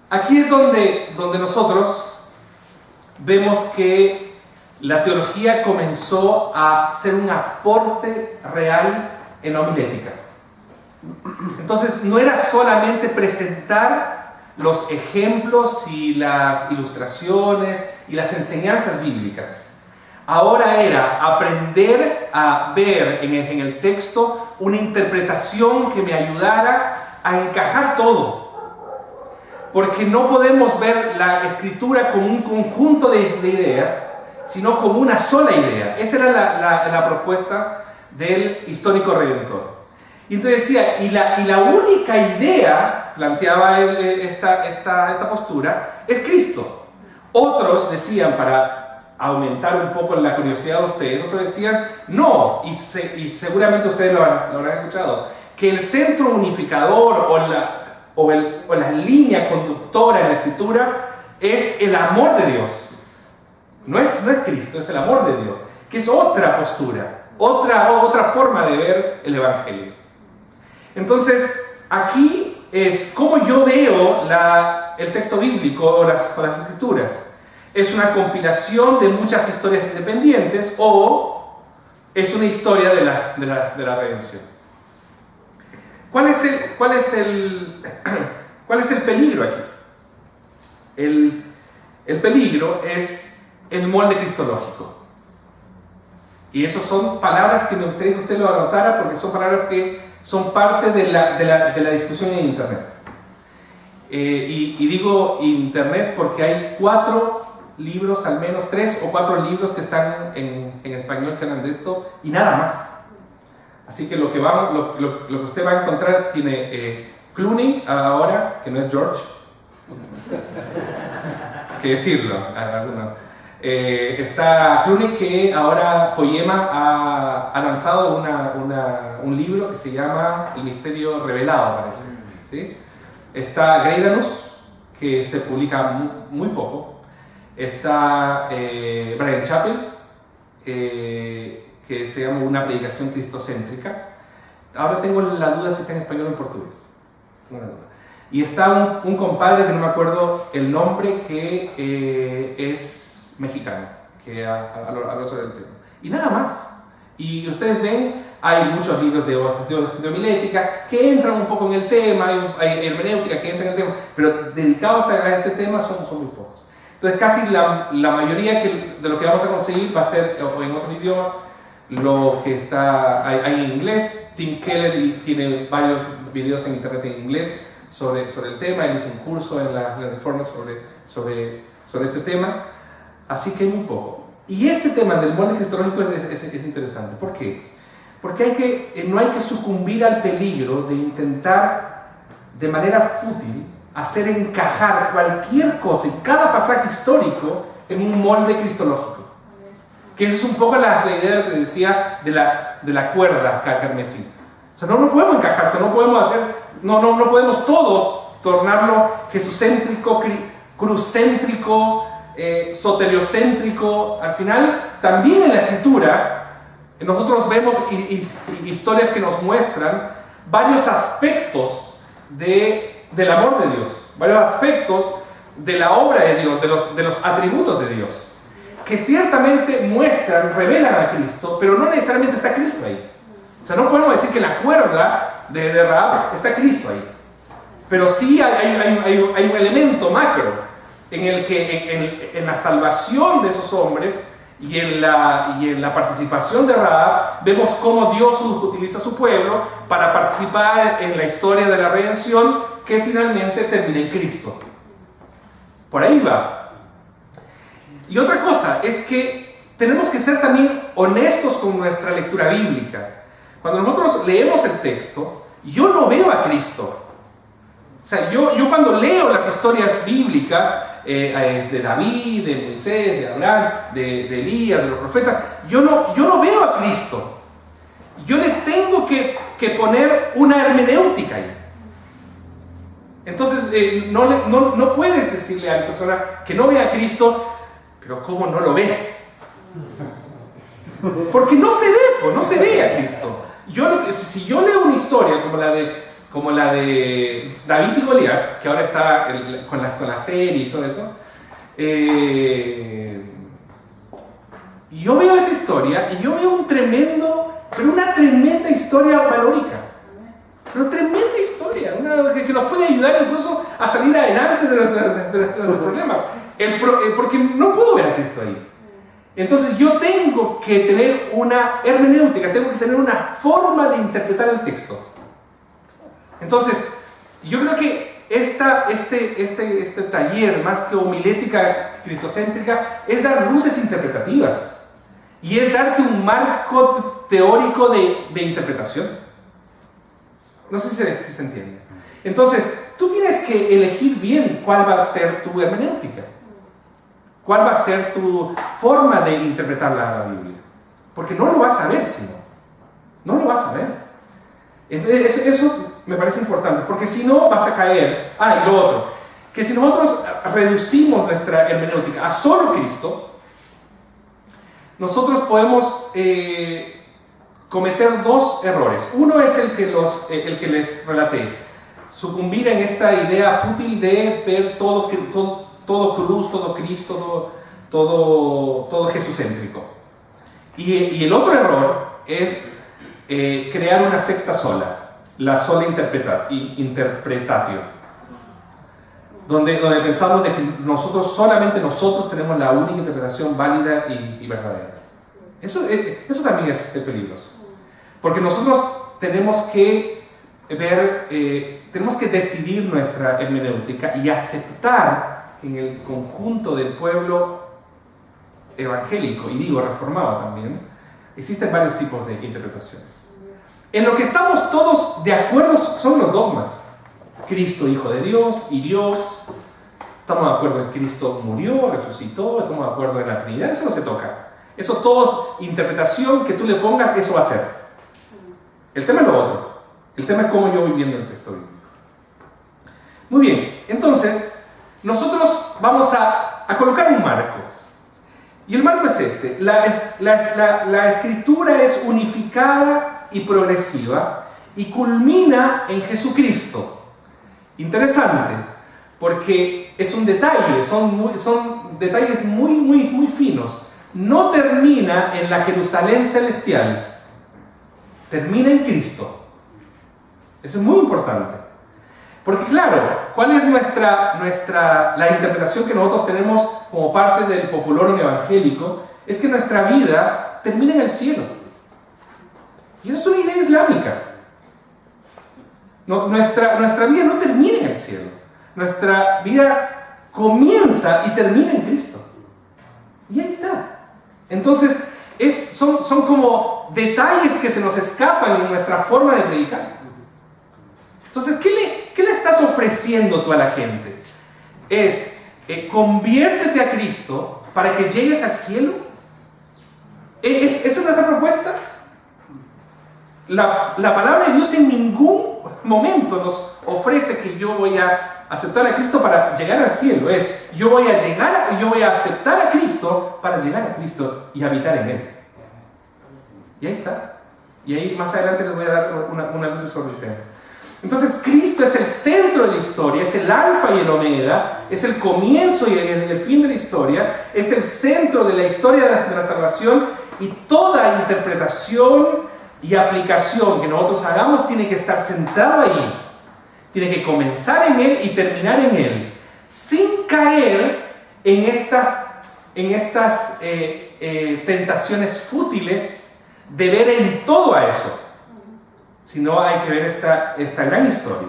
Aquí es donde nosotros vemos que la teología comenzó a ser un aporte real en la homilética. Entonces no era solamente presentar los ejemplos y las ilustraciones y las enseñanzas bíblicas. Ahora era aprender a ver en el texto una interpretación que me ayudara a encajar todo. Porque no podemos ver la escritura como un conjunto de ideas, sino como una sola idea. Esa era la propuesta del histórico redentor. Y entonces decía, y la única idea, planteaba él esta postura, es Cristo. Otros decían, para aumentar un poco la curiosidad de ustedes, otros decían, no, y seguramente ustedes lo habrán escuchado, que el centro unificador o la línea conductora en la escritura es el amor de Dios. No es Cristo, es el amor de Dios, que es otra postura, otra forma de ver el Evangelio. Entonces, aquí es cómo yo veo el texto bíblico o las escrituras. ¿Es una compilación de muchas historias independientes o es una historia de la redención? ¿Cuál es el peligro aquí? El peligro es el molde cristológico. Y esas son palabras que me gustaría que usted lo anotara, porque son palabras que son parte de la discusión en Internet. Y digo Internet porque hay 4 libros, al menos 3 o 4 libros que están en español que hablan de esto, y nada más. Así que lo que usted va a encontrar tiene Clooney ahora, que no es George, que decirlo, está Clooney, que ahora Poema ha lanzado un libro que se llama El Misterio Revelado, parece, ¿sí? Está Greidanus, que se publica muy poco. Está Bryan Chapell, que se llama Una predicación cristocéntrica. Ahora tengo la duda si está en español o en portugués. Y está un compadre que no me acuerdo el nombre, que es mexicano, que habla sobre el tema. Y nada más. Y ustedes ven, hay muchos libros de homilética que entran un poco en el tema, hay hermenéutica que entra en el tema, pero dedicados a este tema son muy pocos. Entonces casi la mayoría de lo que vamos a conseguir va a ser en otros idiomas. Lo que hay en inglés. Tim Keller tiene varios videos en internet en inglés sobre el tema. Él hizo un curso en la Reforma sobre este tema. Así que hay muy poco. Y este tema del molde cristológico es interesante. ¿Por qué? Porque no hay que sucumbir al peligro de intentar de manera fútil hacer encajar cualquier cosa y cada pasaje histórico en un molde cristológico. Que eso es un poco la idea de lo que decía de la cuerda carmesí. O sea, no podemos encajar, no podemos todo tornarlo jesucéntrico, crucéntrico, soteriocéntrico. Al final, también en la escritura, nosotros vemos historias que nos muestran varios aspectos del amor de Dios, varios aspectos de la obra de Dios, de los atributos de Dios, que ciertamente revelan a Cristo, pero no necesariamente está Cristo ahí. O sea, no podemos decir que en la cuerda de Rahab está Cristo ahí, pero sí hay un elemento macro en el que en la salvación de esos hombres y en la participación de Rahab vemos cómo Dios utiliza a su pueblo para participar en la historia de la redención que finalmente termina en Cristo. Por ahí va. Y otra cosa es que tenemos que ser también honestos con nuestra lectura bíblica. Cuando nosotros leemos el texto, yo no veo a Cristo. O sea, yo cuando leo las historias bíblicas de David, de Moisés, de Abraham, de Elías, de los profetas, yo no veo a Cristo. Yo le tengo que poner una hermenéutica ahí. Entonces, no puedes decirle a la persona que no vea a Cristo, pero ¿cómo no lo ves? Porque no se ve a Cristo. Si yo leo una historia como la de David y Goliat, que ahora está con la serie y todo eso, yo veo esa historia y yo veo una tremenda historia valórica. Pero tremenda historia, que nos puede ayudar incluso a salir adelante de nuestros problemas. Porque no puedo ver a Cristo ahí. Entonces yo tengo que tener una hermenéutica, tengo que tener una forma de interpretar el texto. Entonces, yo creo que este taller, más que homilética cristocéntrica, es dar luces interpretativas. Y es darte un marco teórico de interpretación. No sé si se entiende. Entonces, tú tienes que elegir bien cuál va a ser tu hermenéutica. ¿Cuál va a ser tu forma de interpretar la Biblia? Porque no lo vas a ver, sino. No lo vas a ver. Entonces, eso me parece importante, porque si no vas a caer. Y lo otro, que si nosotros reducimos nuestra hermenéutica a solo Cristo, nosotros podemos cometer dos errores. Uno es el que les relaté, sucumbir en esta idea fútil de ver todo cruz, todo Cristo, todo Jesucéntrico. Y el otro error es crear una sexta sola, la sola interpretatio, donde pensamos de que solamente nosotros tenemos la única interpretación válida y verdadera. Eso también es peligroso, porque nosotros tenemos que tenemos que decidir nuestra hermenéutica y aceptar que en el conjunto del pueblo evangélico, y digo reformado también, existen varios tipos de interpretaciones. En lo que estamos todos de acuerdo son los dogmas. Cristo, Hijo de Dios, y Dios. Estamos de acuerdo en que Cristo murió, resucitó, estamos de acuerdo en la Trinidad, eso no se toca. Eso todo, interpretación que tú le pongas, eso va a ser. El tema es lo otro. El tema es cómo yo voy viendo el texto bíblico. Muy bien, entonces, nosotros vamos a colocar un marco. Y el marco es este. La escritura es unificada y progresiva y culmina en Jesucristo. Interesante, porque es un detalle, son detalles muy finos. No termina en la Jerusalén celestial, termina en Cristo. Eso es muy importante. Porque claro, ¿cuál es la interpretación que nosotros tenemos como parte del populorum evangélico? Es que nuestra vida termina en el cielo. Y eso es una idea islámica. Nuestra vida no termina en el cielo. Nuestra vida comienza y termina en Cristo. Y ahí está. Entonces, son como detalles que se nos escapan en nuestra forma de predicar. Entonces, ¿qué le estás ofreciendo tú a la gente? Conviértete a Cristo para que llegues al cielo. ¿Esa es nuestra propuesta? La palabra de Dios en ningún momento nos ofrece que yo voy a aceptar a Cristo para llegar al cielo. Yo voy a aceptar a Cristo para llegar a Cristo y habitar en Él. Y ahí está. Y ahí más adelante les voy a dar una luz sobre el tema. Entonces Cristo es el centro de la historia, es el alfa y el omega, es el comienzo y el fin de la historia, es el centro de la historia de la salvación, y toda interpretación y aplicación que nosotros hagamos tiene que estar centrada ahí, tiene que comenzar en Él y terminar en Él, sin caer en estas tentaciones fútiles de ver en todo a eso. Sino hay que ver esta gran historia.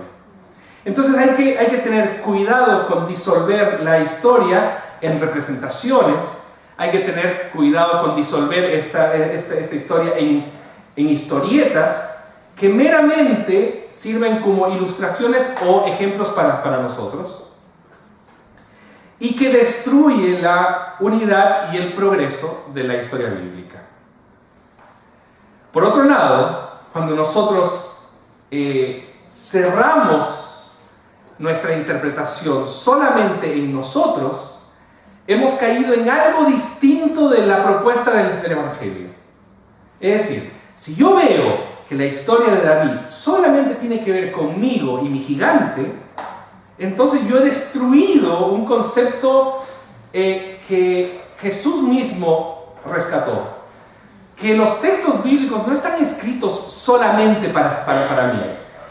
Entonces hay que tener cuidado con disolver la historia en representaciones, hay que tener cuidado con disolver esta historia en historietas que meramente sirven como ilustraciones o ejemplos para nosotros, y que destruye la unidad y el progreso de la historia bíblica. Por otro lado, cuando nosotros cerramos nuestra interpretación solamente en nosotros, hemos caído en algo distinto de la propuesta del Evangelio. Es decir, si yo veo que la historia de David solamente tiene que ver conmigo y mi gigante, entonces yo he destruido un concepto que Jesús mismo rescató. Que los textos bíblicos no están escritos solamente para mí.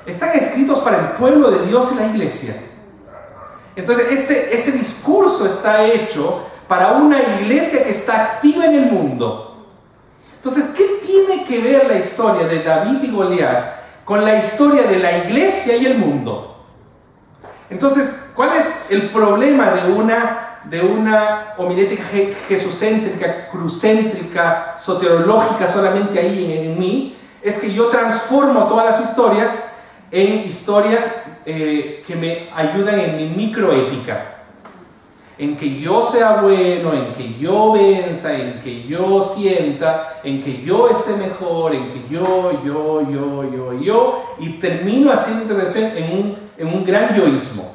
Están escritos para el pueblo de Dios y la iglesia. Entonces ese discurso está hecho para una iglesia que está activa en el mundo. Entonces, ¿qué tiene que ver la historia de David y Goliat con la historia de la iglesia y el mundo? Entonces, ¿cuál es el problema de una homilética jesucéntrica, crucéntrica, soteriológica solamente ahí en mí? Es que yo transformo todas las historias en historias que me ayudan en mi microética. En que yo sea bueno, en que yo venza, en que yo sienta, en que yo esté mejor, en que yo, y termino haciendo intervención en un gran yoísmo,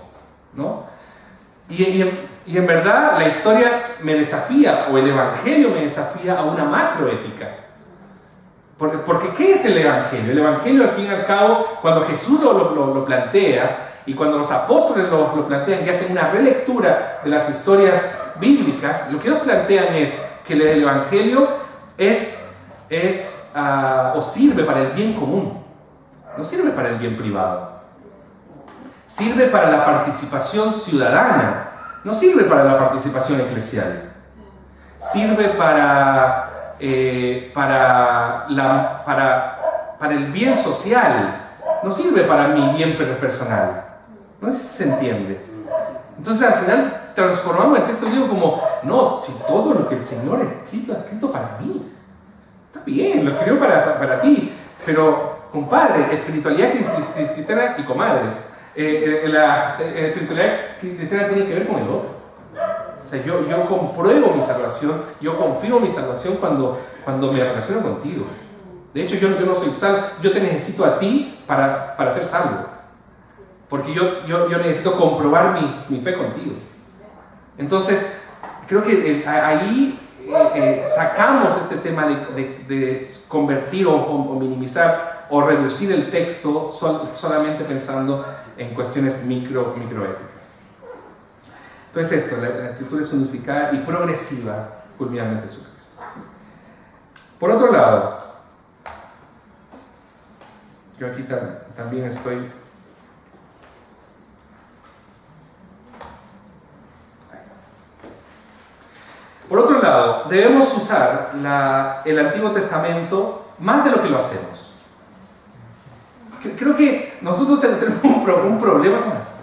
¿no? Y en verdad la historia me desafía, o el evangelio me desafía a una macroética. Porque ¿qué es el evangelio? El evangelio, al fin y al cabo, cuando Jesús lo plantea, y cuando los apóstoles lo plantean y hacen una relectura de las historias bíblicas, lo que ellos plantean es que el evangelio o sirve para el bien común, no sirve para el bien privado. Sirve para la participación ciudadana, no sirve para la participación eclesial. Sirve para el bien social, no sirve para mi bien personal. No sé si se entiende. Entonces al final transformamos el texto griego como, no, si todo lo que el Señor ha escrito para mí. Está bien, lo escribió para ti, pero compadre, espiritualidad cristiana y comadres, la espiritualidad cristiana tiene que ver con el otro. O sea, yo compruebo mi salvación, yo confirmo mi salvación cuando me relaciono contigo. De hecho, yo no soy salvo, yo te necesito a ti para ser salvo. Porque yo necesito comprobar mi fe contigo. Entonces, creo que ahí sacamos este tema de convertir o minimizar o reducir el texto solamente pensando en cuestiones microéticas. Entonces la escritura es unificada y progresiva, culminando en Jesucristo. Por otro lado, yo aquí también estoy... Por otro lado, debemos usar el Antiguo Testamento más de lo que lo hacemos. Creo que nosotros tenemos un problema con eso.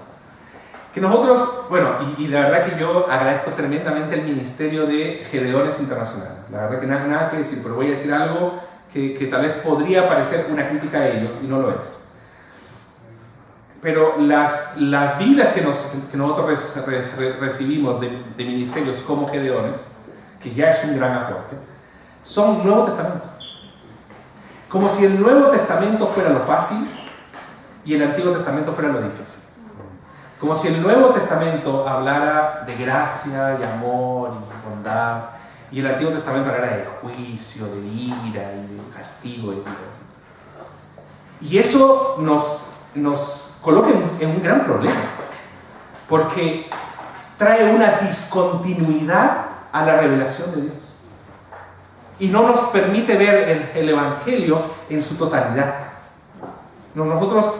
Que nosotros, bueno, y la verdad que yo agradezco tremendamente el ministerio de Gedeones Internacional. La verdad que nada que decir, pero voy a decir algo que tal vez podría parecer una crítica a ellos y no lo es. Pero las Biblias que nosotros recibimos de ministerios como Gedeones, que ya es un gran aporte, son Nuevo Testamento. Como si el Nuevo Testamento fuera lo fácil y el Antiguo Testamento fuera lo difícil. Como si el Nuevo Testamento hablara de gracia y amor y bondad, y el Antiguo Testamento hablara de juicio, de ira y de castigo. Y eso nos coloca en un gran problema, porque trae una discontinuidad a la revelación de Dios y no nos permite ver el Evangelio en su totalidad. Nosotros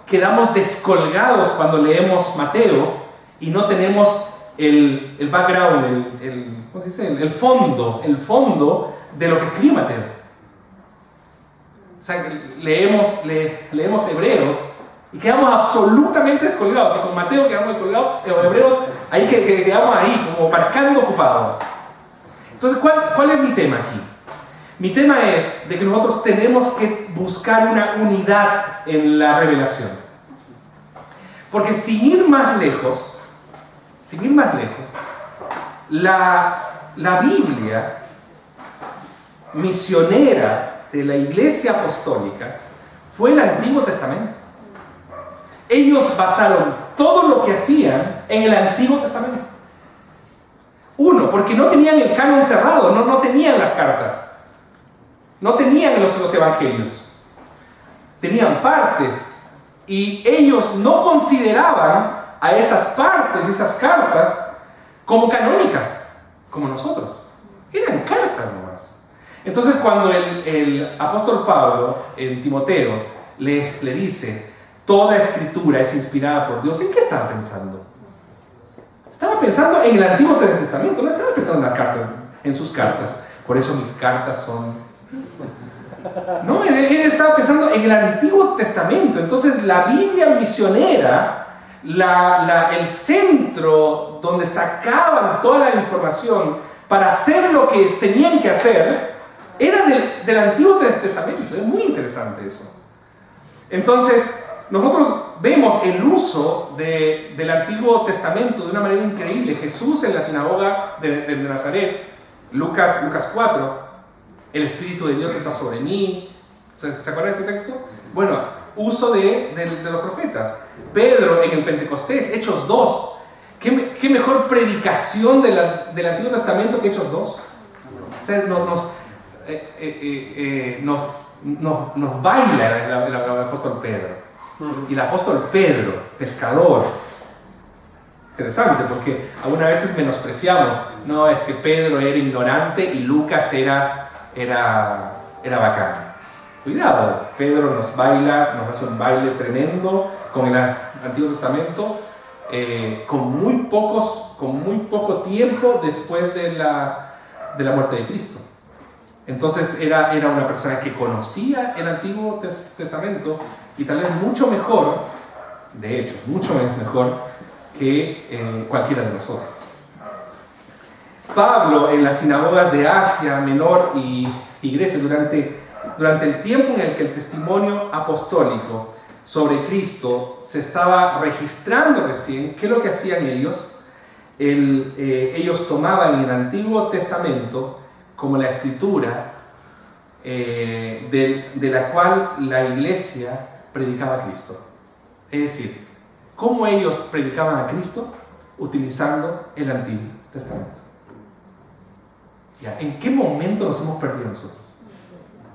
quedamos descolgados cuando leemos Mateo y no tenemos el background, ¿cómo se dice? El fondo de lo que escribe Mateo. O sea, leemos Hebreos y quedamos absolutamente descolgados. O sea, con Mateo quedamos descolgados, en Hebreos ahí quedamos ahí, como marcando ocupado. Entonces, ¿cuál es mi tema aquí? Mi tema es de que nosotros tenemos que buscar una unidad en la revelación. Porque sin ir más lejos, la Biblia misionera de la Iglesia Apostólica fue el Antiguo Testamento. Ellos basaron todo lo que hacían en el Antiguo Testamento. Uno, porque no tenían el canon cerrado, no tenían las cartas. no tenían los evangelios, tenían partes, y ellos no consideraban a esas partes, esas cartas, como canónicas, como nosotros. Eran cartas nomás. Entonces cuando el apóstol Pablo en Timoteo le dice, toda escritura es inspirada por Dios, ¿en qué estaba pensando? Estaba pensando en el Antiguo Testamento, no estaba pensando en las cartas, en sus cartas. Por eso mis cartas son... No, él estaba pensando en el Antiguo Testamento. Entonces la Biblia misionera, el centro donde sacaban toda la información para hacer lo que tenían que hacer, era del Antiguo Testamento. Es muy interesante eso. Entonces nosotros vemos el uso del Antiguo Testamento de una manera increíble. Jesús en la sinagoga de Nazaret, Lucas 4, el Espíritu de Dios está sobre mí. ¿Se acuerdan de ese texto? Bueno, uso de los profetas. Pedro en el Pentecostés, Hechos 2. ¿Qué mejor predicación del Antiguo Testamento que Hechos 2? O sea, nos baila el apóstol Pedro. Y el apóstol Pedro, pescador. Interesante, porque algunas veces menospreciamos. No, es que Pedro era ignorante y Lucas era bacán. Cuidado, Pedro nos hace un baile tremendo con el Antiguo Testamento, con muy poco tiempo después de la muerte de Cristo. Entonces era una persona que conocía el Antiguo Testamento y tal vez mucho mejor, de hecho, mucho mejor que cualquiera de nosotros. Pablo en las sinagogas de Asia Menor y Grecia durante el tiempo en el que el testimonio apostólico sobre Cristo se estaba registrando recién, ¿qué es lo que hacían ellos? Ellos tomaban el Antiguo Testamento como la escritura de la cual la iglesia predicaba a Cristo. Es decir, ¿cómo ellos predicaban a Cristo? Utilizando el Antiguo Testamento. ¿Ya? ¿En qué momento nos hemos perdido nosotros?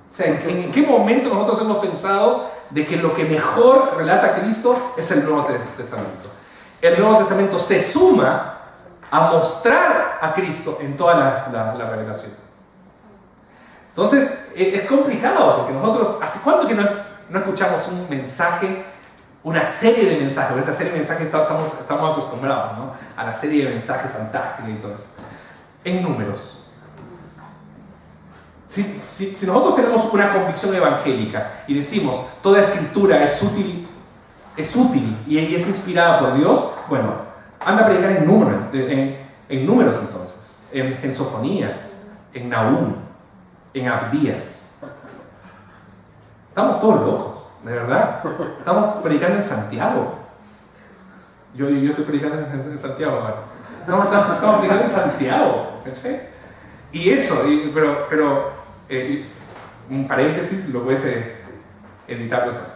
O sea, ¿en qué momento nosotros hemos pensado de que lo que mejor relata a Cristo es el Nuevo Testamento? El Nuevo Testamento se suma a mostrar a Cristo en toda la revelación. Entonces, es complicado, porque nosotros, ¿hace cuánto que no escuchamos un mensaje, una serie de mensajes? Esta serie de mensajes estamos acostumbrados, ¿no? A la serie de mensajes fantástica y todo eso. En números. Si nosotros tenemos una convicción evangélica y decimos, toda escritura es útil y es inspirada por Dios, bueno, anda a predicar en números entonces, en Sofonías, en Nahum, en Abdías. Estamos todos locos, de verdad. Estamos predicando en Santiago. Yo estoy predicando en Santiago ahora. Estamos predicando en Santiago. ¿Sí? Y eso, pero un paréntesis, lo puedes editar después.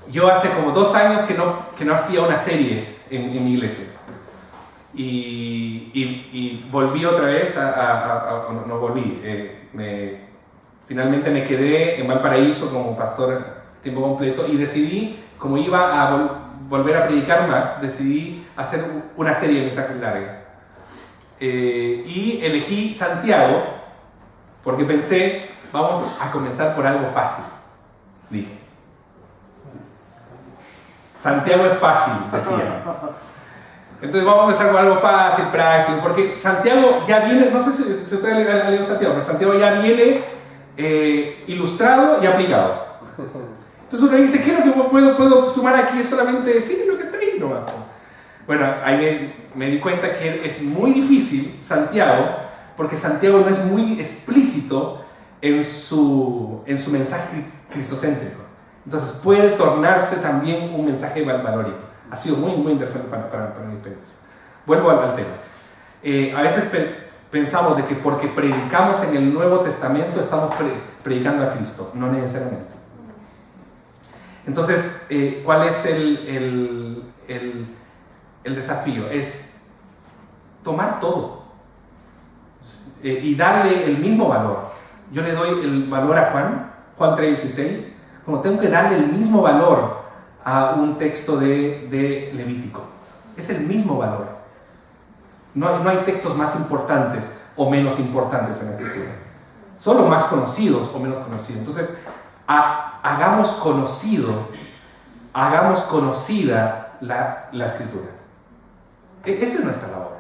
Yo hace como 2 años que no hacía una serie en mi iglesia. Y volví otra vez no volví. Finalmente me quedé en Valparaíso como pastor tiempo completo y decidí, como iba a volver a predicar más, decidí hacer una serie de mensajes largos. Y elegí Santiago porque pensé, vamos a comenzar por algo fácil. Dije, Santiago es fácil, decía. Entonces vamos a empezar con algo fácil, práctico, porque Santiago ya viene, no sé si ustedes han leído Santiago, pero Santiago ya viene ilustrado y aplicado. Entonces uno dice, ¿qué es lo que puedo sumar aquí? Es solamente decir lo que está ahí nomás. Bueno, ahí me di cuenta que es muy difícil Santiago, porque Santiago no es muy explícito en su mensaje cristocéntrico. Entonces puede tornarse también un mensaje valórico. Ha sido muy, muy interesante para mi experiencia. Vuelvo al tema. A veces pensamos de que porque predicamos en el Nuevo Testamento estamos predicando a Cristo. No necesariamente. Entonces, ¿cuál es el desafío? Es tomar todo y darle el mismo valor. yo le doy el valor a Juan 3:16, como tengo que darle el mismo valor a un texto de Levítico. Es el mismo valor. No hay textos más importantes o menos importantes en la Escritura. Solo más conocidos o menos conocidos. Entonces, hagamos conocida la Escritura. Esa es nuestra labor,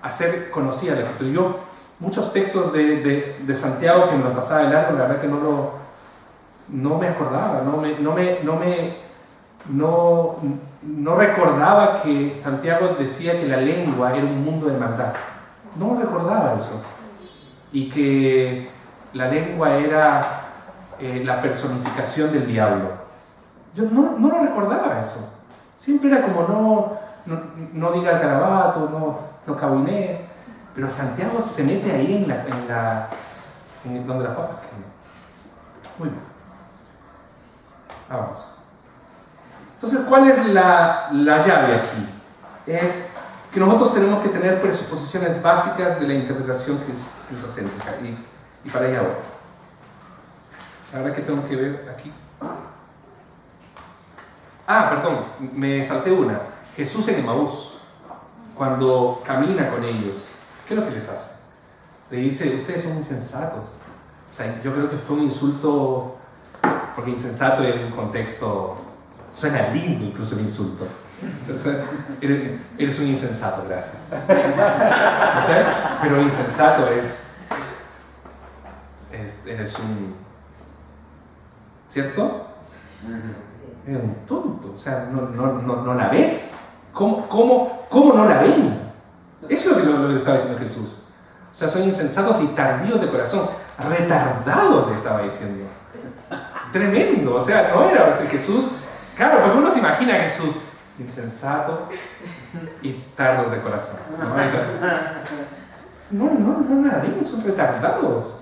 hacer conocida la Escritura. Muchos textos de Santiago que me lo pasaba de largo, la verdad que no me acordaba, no recordaba que Santiago decía que la lengua era un mundo de maldad. No recordaba eso. Y que la lengua era la personificación del diablo. Yo no lo recordaba eso. Siempre era como no digas garabato, no cabinés. Pero Santiago se mete ahí en donde las papas queman. Muy bien. Vamos. Entonces, ¿cuál es la llave aquí? Es que nosotros tenemos que tener presuposiciones básicas de la interpretación cristocéntrica. Y para allá voy. La verdad que tengo que ver aquí. Perdón, me salté una. Jesús en Emaús, cuando camina con ellos, ¿qué es lo que les hace? Le dice, ustedes son insensatos. O sea, yo creo que fue un insulto, porque insensato en un contexto, suena lindo incluso el insulto. Eres un insensato, gracias. Pero insensato eres un... ¿Cierto? Eres un tonto, o sea, no la ves. ¿Cómo no la ven? Eso es lo que estaba diciendo Jesús. O sea, son insensatos y tardíos de corazón. Retardados le estaba diciendo. Tremendo, o sea, no era Jesús. Claro, porque uno se imagina a Jesús insensato y tardos de corazón. No la ven, son retardados.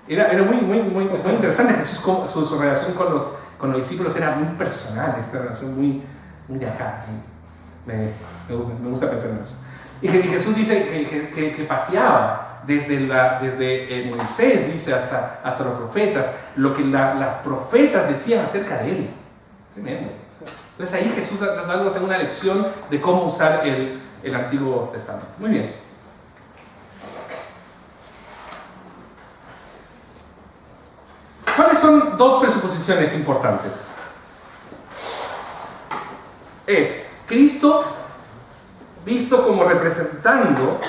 Era muy interesante Jesús, su relación con los discípulos era muy personal, esta relación muy de acá. Me gusta pensar en eso. Y Jesús dice que paseaba desde Moisés, dice, hasta los profetas, lo que las profetas decían acerca de él. Tremendo. Entonces ahí Jesús dándonos una lección de cómo usar el Antiguo Testamento. Muy bien. ¿Cuáles son dos presuposiciones importantes? Es Cristo visto como representando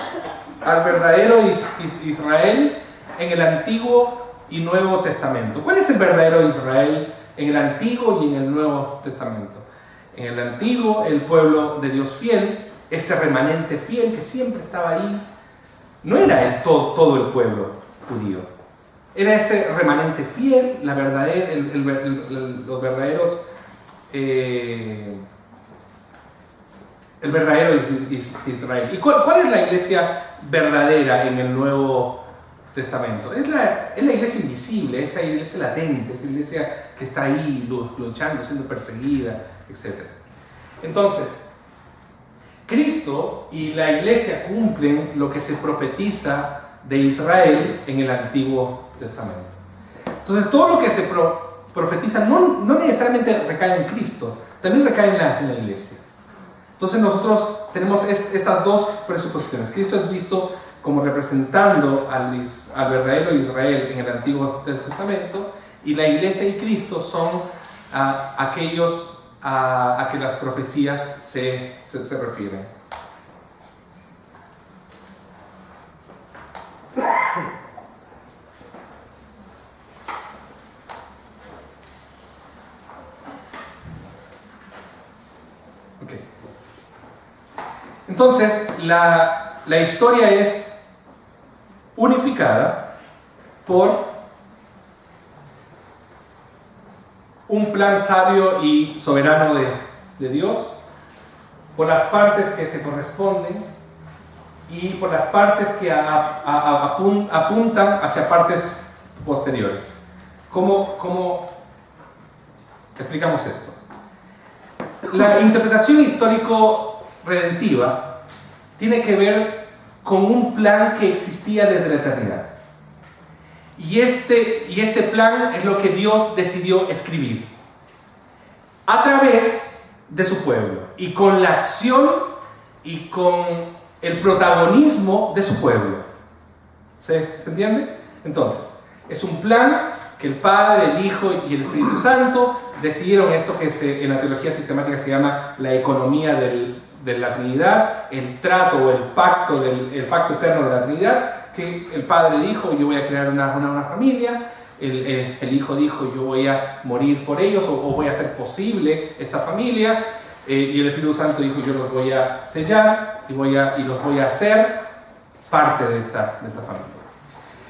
al verdadero Israel en el Antiguo y Nuevo Testamento. ¿Cuál es el verdadero Israel en el Antiguo y en el Nuevo Testamento? En el Antiguo, el pueblo de Dios fiel, ese remanente fiel que siempre estaba ahí, no era todo el pueblo judío. Era ese remanente fiel, los verdaderos... el verdadero Israel. ¿Y cuál es la iglesia verdadera en el Nuevo Testamento? Es la iglesia invisible, esa iglesia latente, esa iglesia que está ahí luchando, siendo perseguida, etc. Entonces, Cristo y la iglesia cumplen lo que se profetiza de Israel en el Antiguo Testamento. Entonces, todo lo que se profetiza no necesariamente recae en Cristo, también recae en la iglesia. Entonces nosotros tenemos estas dos presuposiciones. Cristo es visto como representando al verdadero Israel en el Antiguo Testamento, y la iglesia y Cristo son aquellos a que las profecías se refieren. Okay. Entonces, la historia es unificada por un plan sabio y soberano de Dios, por las partes que se corresponden y por las partes que apuntan hacia partes posteriores. ¿Cómo explicamos esto? La interpretación histórico-redentiva tiene que ver con un plan que existía desde la eternidad. Y este plan es lo que Dios decidió escribir a través de su pueblo y con la acción y con el protagonismo de su pueblo. ¿Se entiende? Entonces, es un plan que el Padre, el Hijo y el Espíritu Santo decidieron esto que en la teología sistemática se llama la economía de la Trinidad, el trato o el pacto eterno de la Trinidad, que el Padre dijo, yo voy a crear una familia, el Hijo dijo, yo voy a morir por ellos o voy a hacer posible esta familia, y el Espíritu Santo dijo, yo los voy a sellar y los voy a hacer parte de esta familia.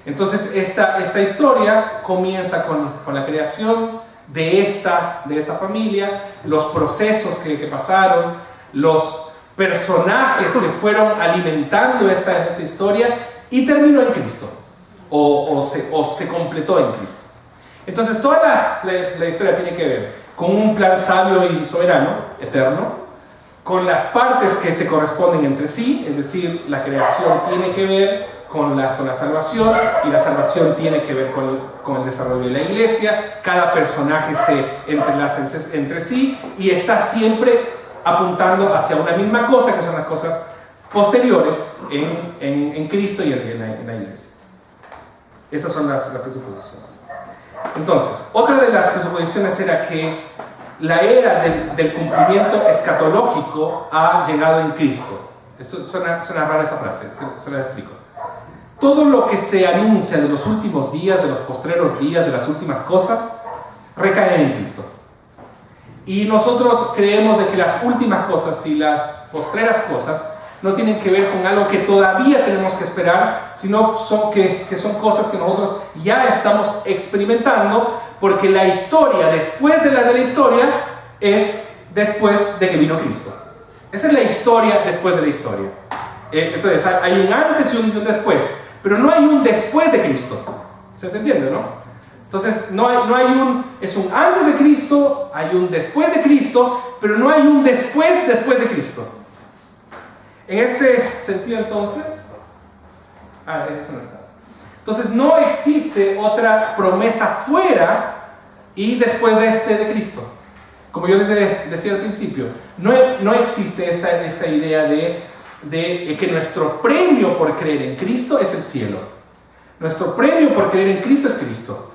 Entonces esta historia comienza con la creación de esta familia, los procesos que pasaron, los personajes que fueron alimentando esta historia, y terminó en Cristo, o se completó en Cristo. Entonces toda la historia tiene que ver con un plan sabio y soberano, eterno, con las partes que se corresponden entre sí, es decir, la creación tiene que ver con la salvación, y la salvación tiene que ver con el desarrollo de la iglesia. Cada personaje se entrelaza entre sí y está siempre apuntando hacia una misma cosa, que son las cosas posteriores en Cristo y en la iglesia. Esas son las presuposiciones. Entonces, otra de las presuposiciones era que la era del cumplimiento escatológico ha llegado en Cristo. Esto suena rara esa frase, se la explico. Todo lo que se anuncia de los últimos días, de los postreros días, de las últimas cosas, recae en Cristo. Y nosotros creemos de que las últimas cosas y las postreras cosas no tienen que ver con algo que todavía tenemos que esperar, sino que son cosas que nosotros ya estamos experimentando, porque la historia después de la historia es después de que vino Cristo. Esa es la historia después de la historia. Entonces hay un antes y un después, pero no hay un después de Cristo. ¿Se entiende, no? Entonces es un antes de Cristo, hay un después de Cristo, pero no hay un después de Cristo. En este sentido, entonces, eso no está. Entonces no existe otra promesa fuera y después de Cristo. Como yo les decía al principio, no existe esta idea de que nuestro premio por creer en Cristo es el cielo. Nuestro premio por creer en Cristo es Cristo.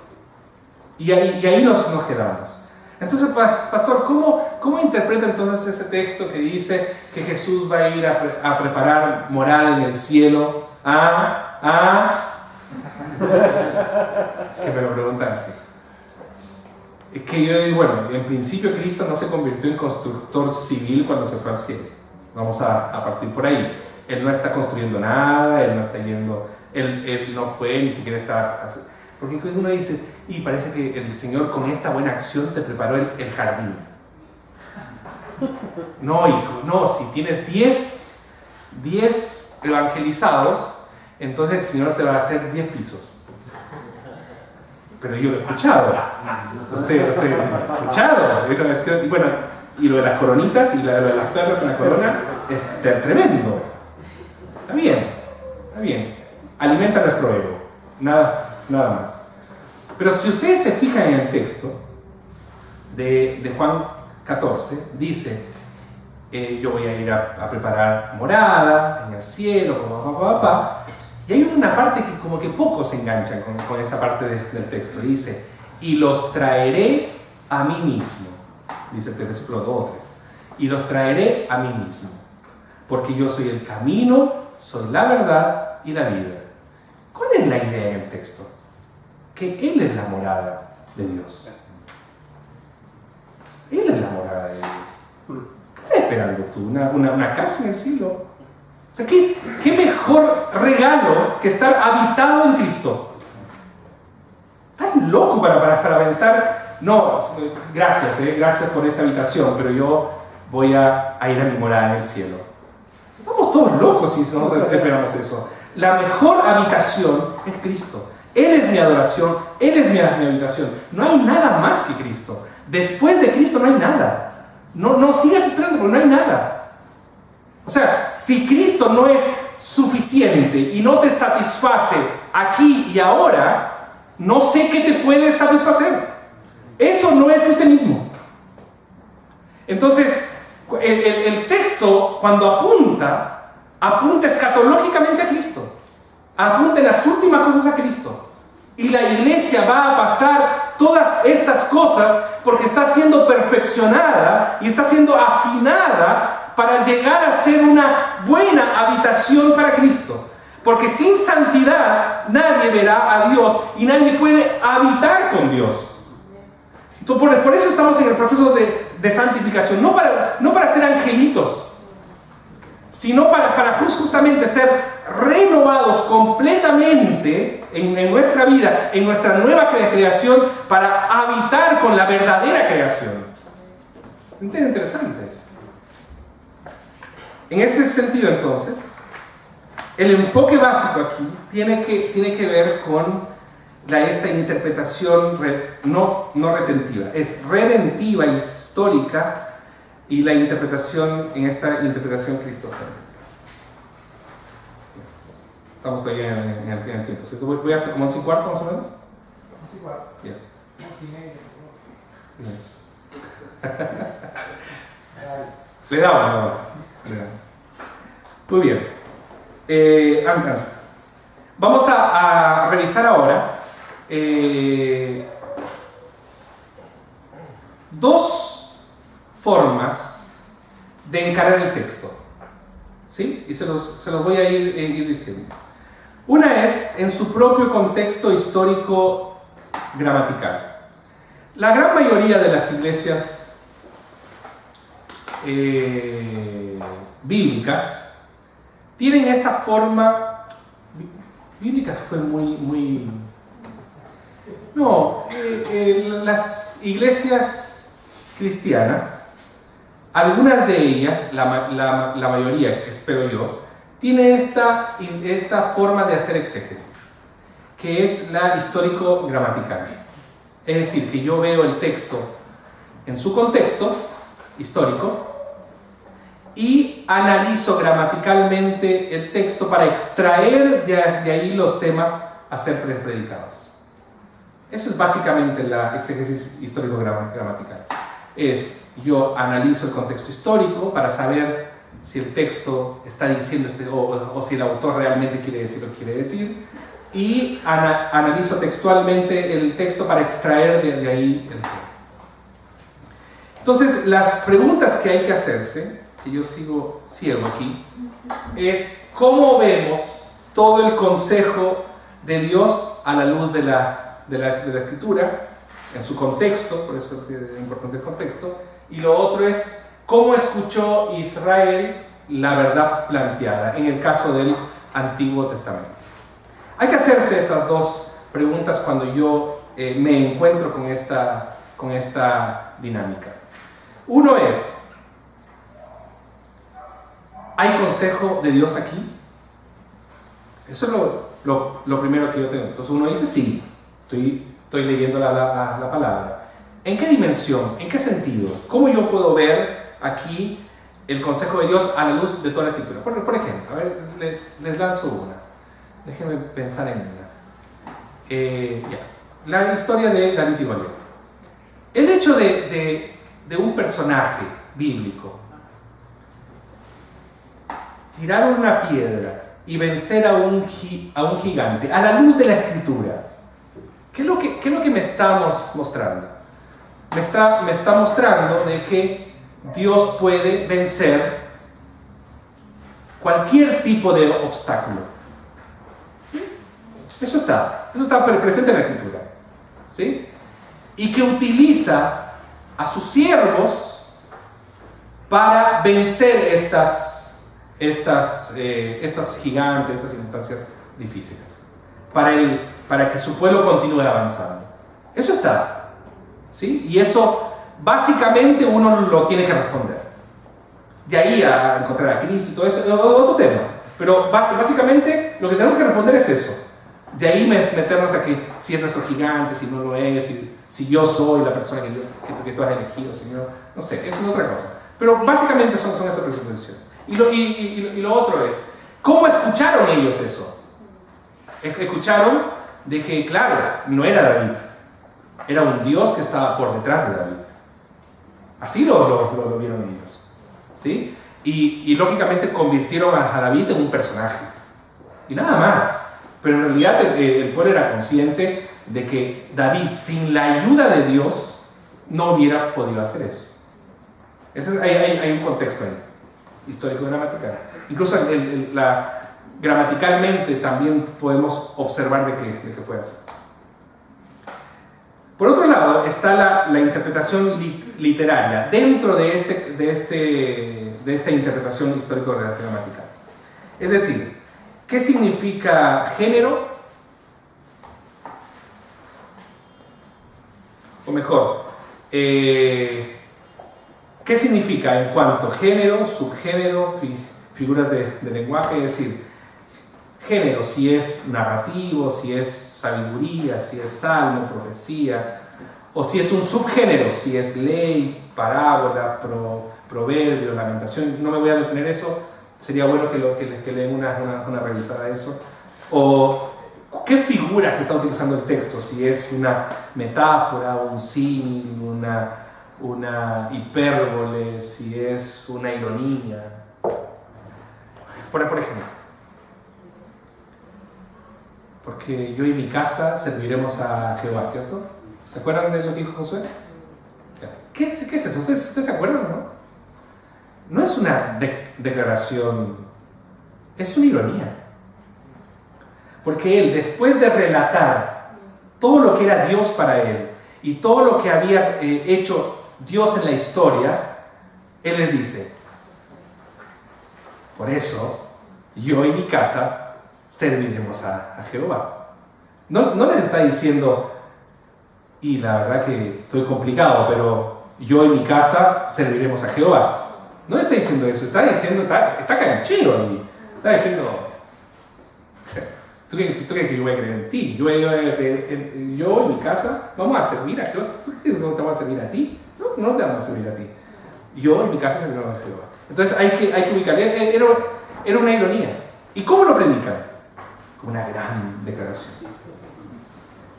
Y ahí nos quedamos. Entonces, pastor, ¿cómo interpreta entonces ese texto que dice que Jesús va a ir a preparar morada en el cielo? Que me lo preguntan así. Que yo digo, bueno, en principio Cristo no se convirtió en constructor civil cuando se fue al cielo. Vamos a partir por ahí. Él no está construyendo nada, él no está yendo, él no fue, ni siquiera está... Porque uno dice, y parece que el Señor con esta buena acción te preparó el jardín. No, si tienes 10 evangelizados, entonces el Señor te va a hacer 10 pisos. Pero yo lo he escuchado. Usted lo ha escuchado. Bueno, y lo de las coronitas y lo de las perlas en la corona es tremendo. Está bien. Alimenta nuestro ego. Nada más. Pero si ustedes se fijan en el texto de Juan 14, dice, yo voy a ir a preparar morada en el cielo, y hay una parte que como que pocos se enganchan con esa parte del texto. Dice, y los traeré a mí mismo. Dice el versículo 2 o 3. Y los traeré a mí mismo, porque yo soy el camino, soy la verdad y la vida. ¿Cuál es la idea en el texto? Que Él es la morada de Dios. Él es la morada de Dios. ¿Qué estás esperando tú? ¿Una casa en el cielo? O sea, ¿qué mejor regalo que estar habitado en Cristo? ¿Estás loco para pensar? No, gracias por esa habitación, pero yo voy a ir a mi morada en el cielo. Estamos todos locos si nosotros esperamos eso. La mejor habitación es Cristo. Él es mi adoración, Él es mi habitación. No hay nada más que Cristo. Después de Cristo no hay nada. No sigas esperando porque no hay nada. O sea, si Cristo no es suficiente y no te satisface aquí y ahora, no sé qué te puede satisfacer. Eso no es cristianismo. Entonces, el texto, cuando apunta escatológicamente a Cristo. Apunta en las últimas cosas a Cristo. Y la iglesia va a pasar todas estas cosas porque está siendo perfeccionada y está siendo afinada para llegar a ser una buena habitación para Cristo. Porque sin santidad nadie verá a Dios y nadie puede habitar con Dios. Entonces, por eso estamos en el proceso de santificación, no para ser angelitos, sino para justamente ser renovados completamente en nuestra vida, en nuestra nueva creación, para habitar con la verdadera creación. Es interesante eso. En este sentido, entonces, el enfoque básico aquí tiene que ver con esta interpretación no retentiva, es redentiva, histórica, y la interpretación en esta interpretación cristocéntrica. Estamos todavía en el tiempo, ¿cierto? Voy hasta como 11:15 más o menos. 11:15. Bien. 11:30. Le damos nada más. Muy bien. Antes. Vamos a revisar ahora dos formas de encarar el texto. ¿Sí? Y se los voy a ir diciendo. Una es en su propio contexto histórico gramatical. La gran mayoría de las iglesias bíblicas tienen esta forma. Bíblicas fue muy no, las iglesias cristianas, algunas de ellas, la mayoría, espero yo, tiene esta forma de hacer exégesis, que es la histórico-gramatical. Es decir, que yo veo el texto en su contexto histórico y analizo gramaticalmente el texto para extraer de ahí los temas a ser predicados. Eso es básicamente la exégesis histórico-gramatical. Yo analizo el contexto histórico para saber si el texto está diciendo o si el autor realmente quiere decir lo que quiere decir, y analizo textualmente el texto para extraer de ahí el tema. Entonces, las preguntas que hay que hacerse, que yo sigo ciego aquí, es ¿cómo vemos todo el consejo de Dios a la luz de la Escritura, en su contexto? Por eso es importante el contexto. Y lo otro es cómo escuchó Israel la verdad planteada en el caso del Antiguo Testamento. Hay que hacerse esas dos preguntas cuando yo me encuentro con esta dinámica. Uno es, ¿hay consejo de Dios aquí? Eso es lo primero que yo tengo. Entonces uno dice, sí, estoy leyendo la palabra. ¿En qué dimensión? ¿En qué sentido? ¿Cómo yo puedo ver aquí el consejo de Dios a la luz de toda la Escritura? Por ejemplo, a ver, les lanzo una. Déjenme pensar en una. La historia de David y Goliat. El hecho de un personaje bíblico tirar una piedra y vencer a un gigante a la luz de la Escritura, ¿qué es lo que me está mostrando? Me está mostrando de que Dios puede vencer cualquier tipo de obstáculo. Eso está presente en la Escritura, ¿sí? Y que utiliza a sus siervos para vencer estas gigantes, estas circunstancias difíciles, para que su pueblo continúe avanzando. Eso está, ¿sí? Y eso básicamente uno lo tiene que responder. De ahí a encontrar a Cristo y todo eso es otro tema, pero básicamente lo que tenemos que responder es eso. De ahí meternos a que si es nuestro gigante, si no lo es, si yo soy la persona que tú has elegido, Señor. No sé, eso es otra cosa. Pero básicamente son esas presuposiciones. Y lo otro es, ¿cómo escucharon ellos eso? Escucharon de que, claro, no era David, era un Dios que estaba por detrás de David. Así lo vieron ellos, ¿sí? Y lógicamente convirtieron a David en un personaje. Y nada más. Pero en realidad el pueblo era consciente de que David, sin la ayuda de Dios, no hubiera podido hacer eso. Hay un contexto ahí, histórico-gramatical. Incluso gramaticalmente también podemos observar de que fue así. Por otro lado está la interpretación literaria dentro de esta interpretación histórico-gramatical. Es decir, ¿qué significa género? O mejor, ¿qué significa en cuanto a género, subgénero, figuras de lenguaje? Es decir, género, si es narrativo, si es sabiduría, si es salmo, profecía, o si es un subgénero, si es ley, parábola, proverbio, lamentación. No me voy a detener eso, sería bueno que le den una revisada a eso. O qué figuras está utilizando el texto, si es una metáfora, un símil, una hipérbole, si es una ironía. Por ejemplo, porque yo y mi casa serviremos a Jehová, ¿cierto? ¿Se acuerdan de lo que dijo Josué? ¿Qué es eso? ¿Ustedes se acuerdan, no? No es una declaración, es una ironía. Porque él, después de relatar todo lo que era Dios para él y todo lo que había hecho Dios en la historia, él les dice, por eso yo y mi casa serviremos a Jehová. No les está diciendo, y la verdad que estoy complicado, pero yo y mi casa serviremos a Jehová. No está diciendo eso, está diciendo, está canchero ahí. Está diciendo, ¿tú crees que yo voy a creer en ti? Yo y mi casa vamos a servir a Jehová. ¿Tú crees que no te vamos a servir a ti? No te vamos a servir a ti. Yo y mi casa serviremos a Jehová. Entonces hay que ubicar. Era una ironía. ¿Y cómo lo predican? Con una gran declaración.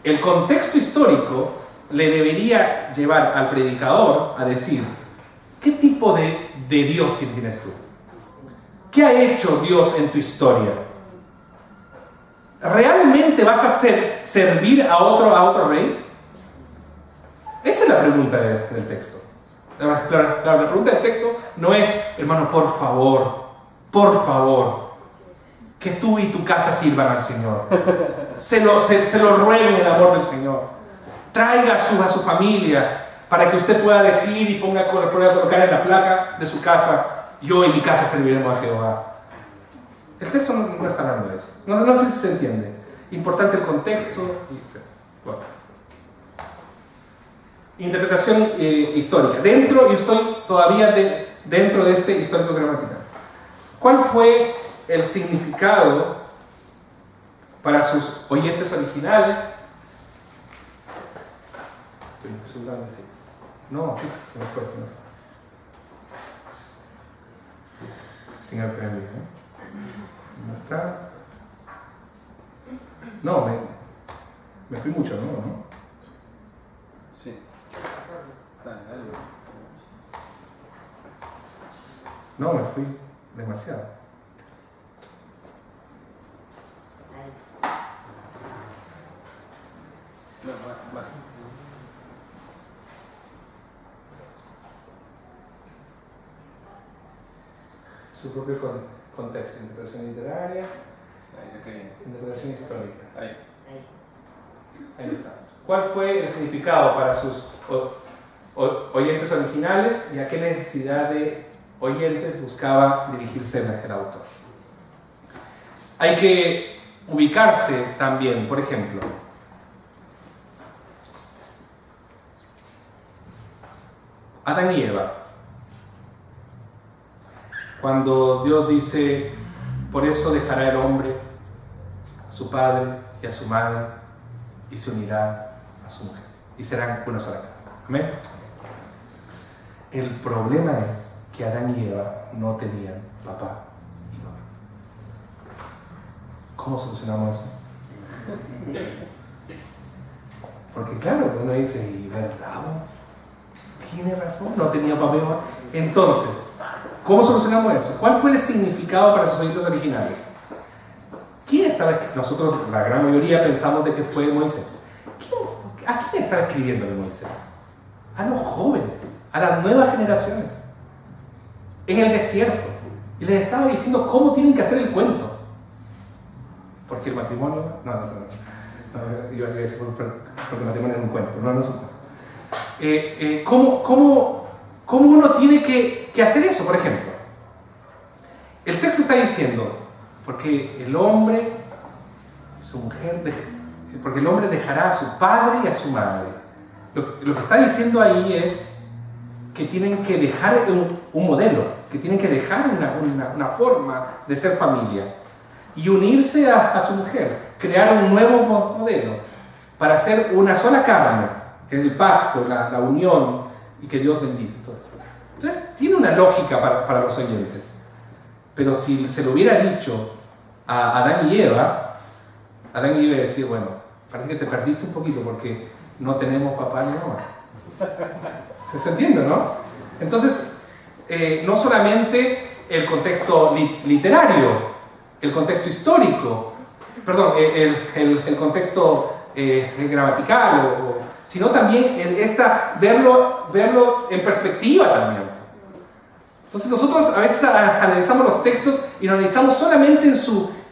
El contexto histórico le debería llevar al predicador a decir, ¿qué tipo de Dios tienes tú? ¿Qué ha hecho Dios en tu historia? ¿Realmente vas a servir a otro rey? Esa es la pregunta del texto. La pregunta del texto no es, hermano, por favor, que tú y tu casa sirvan al Señor. Se lo ruego en el amor del Señor. Traiga a su familia para que usted pueda decir y pueda colocar en la placa de su casa, yo y mi casa serviremos a Jehová. El texto no está hablando de eso. No sé si se entiende. Importante el contexto. Bueno. Interpretación histórica. Yo estoy todavía dentro de este histórico gramatical. ¿Cuál fue el significado para sus oyentes originales? No, se me fue. Señor Premio, ¿no está? No, me fui mucho, ¿no? Sí. Dale. No, me fui demasiado. No, más. Su propio contexto, interpretación literaria, Ahí, okay. interpretación histórica. Ahí. Ahí estamos. ¿Cuál fue el significado para sus oyentes originales y a qué necesidad de oyentes buscaba dirigirse el autor? Hay que ubicarse también, por ejemplo, Adán y Eva. Cuando Dios dice, por eso dejará el hombre a su padre y a su madre y se unirá a su mujer y serán una sola carne. ¿Amén? El problema es que Adán y Eva no tenían papá y mamá. ¿Cómo solucionamos eso? Porque claro, uno dice, ¿y verdad? Tiene razón, no tenía papel. Entonces, ¿cómo solucionamos eso? ¿Cuál fue el significado para sus oídos originales? ¿Quién estaba? Nosotros, la gran mayoría, pensamos de que fue Moisés. ¿A quién estaba escribiéndole Moisés? A los jóvenes, a las nuevas generaciones, en el desierto. Y les estaba diciendo cómo tienen que hacer el cuento. Porque el matrimonio... No, yo iba a decir porque el matrimonio es un cuento, pero no es un cuento. ¿Cómo uno tiene que hacer eso, por ejemplo? El texto está diciendo, porque el hombre, su mujer, porque el hombre dejará a su padre y a su madre. Lo que está diciendo ahí es que tienen que dejar un modelo, que tienen que dejar una forma de ser familia y unirse a su mujer, crear un nuevo modelo para hacer una sola carne, que es el pacto, la unión, y que Dios bendice todo eso. Entonces tiene una lógica para los oyentes, pero si se lo hubiera dicho a Adán y Eva, Adán y Eva decía, bueno, parece que te perdiste un poquito porque no tenemos papá ni mamá. ¿Se entiende, no? Entonces, no solamente el contexto literario, el contexto histórico, perdón, el contexto gramatical, sino también verlo en perspectiva también. Entonces nosotros a veces analizamos los textos y lo analizamos solamente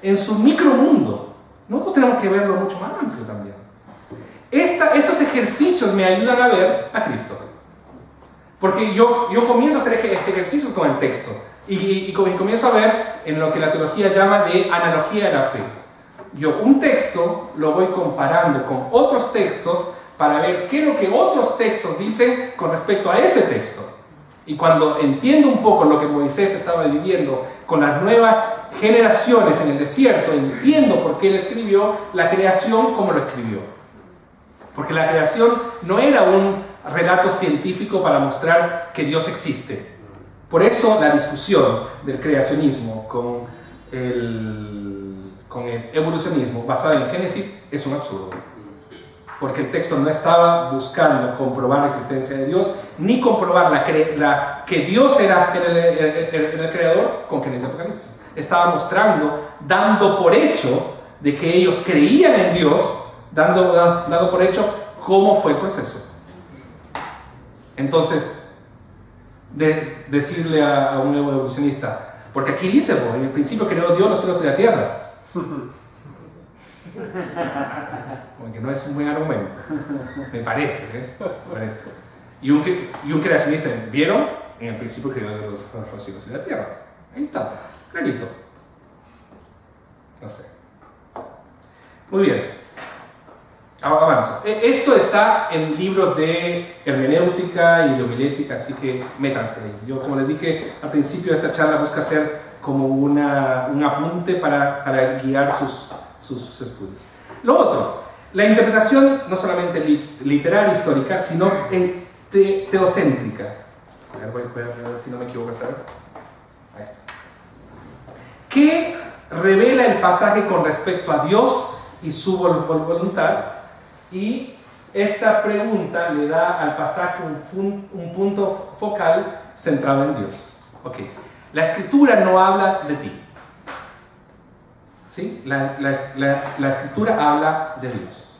en su micromundo. Nosotros tenemos que verlo mucho más amplio también. Estos ejercicios me ayudan a ver a Cristo. Porque yo comienzo a hacer ejercicios con el texto y comienzo a ver en lo que la teología llama de analogía de la fe. Yo un texto lo voy comparando con otros textos para ver qué es lo que otros textos dicen con respecto a ese texto. Y cuando entiendo un poco lo que Moisés estaba viviendo con las nuevas generaciones en el desierto, entiendo por qué él escribió la creación como lo escribió. Porque la creación no era un relato científico para mostrar que Dios existe. Por eso la discusión del creacionismo con el evolucionismo basada en Génesis es un absurdo. Porque el texto no estaba buscando comprobar la existencia de Dios, ni comprobar que Dios era el creador con Génesis y Apocalipsis. Estaba mostrando, dando por hecho de que ellos creían en Dios, dando por hecho cómo fue el proceso. Entonces, decirle a un evolucionista, porque aquí dice, en el principio creó Dios los cielos y la tierra. Porque no es un buen argumento, me parece. Y un creacionista, ¿vieron? En el principio creó Dios los cielos y la tierra. Ahí está, clarito. No sé. Muy bien. Avanzo. Esto está en libros de hermenéutica y de homilética, así que métanse ahí. Yo, como les dije al principio, esta charla busca ser como un apunte para guiar sus estudios. Lo otro, la interpretación no solamente literaria, histórica, sino teocéntrica. A ver, voy a ver si no me equivoco esta vez. Ahí está. ¿Qué revela el pasaje con respecto a Dios y su voluntad? Y esta pregunta le da al pasaje un punto focal centrado en Dios. Ok, la Escritura no habla de ti. ¿Sí? La Escritura habla de Dios,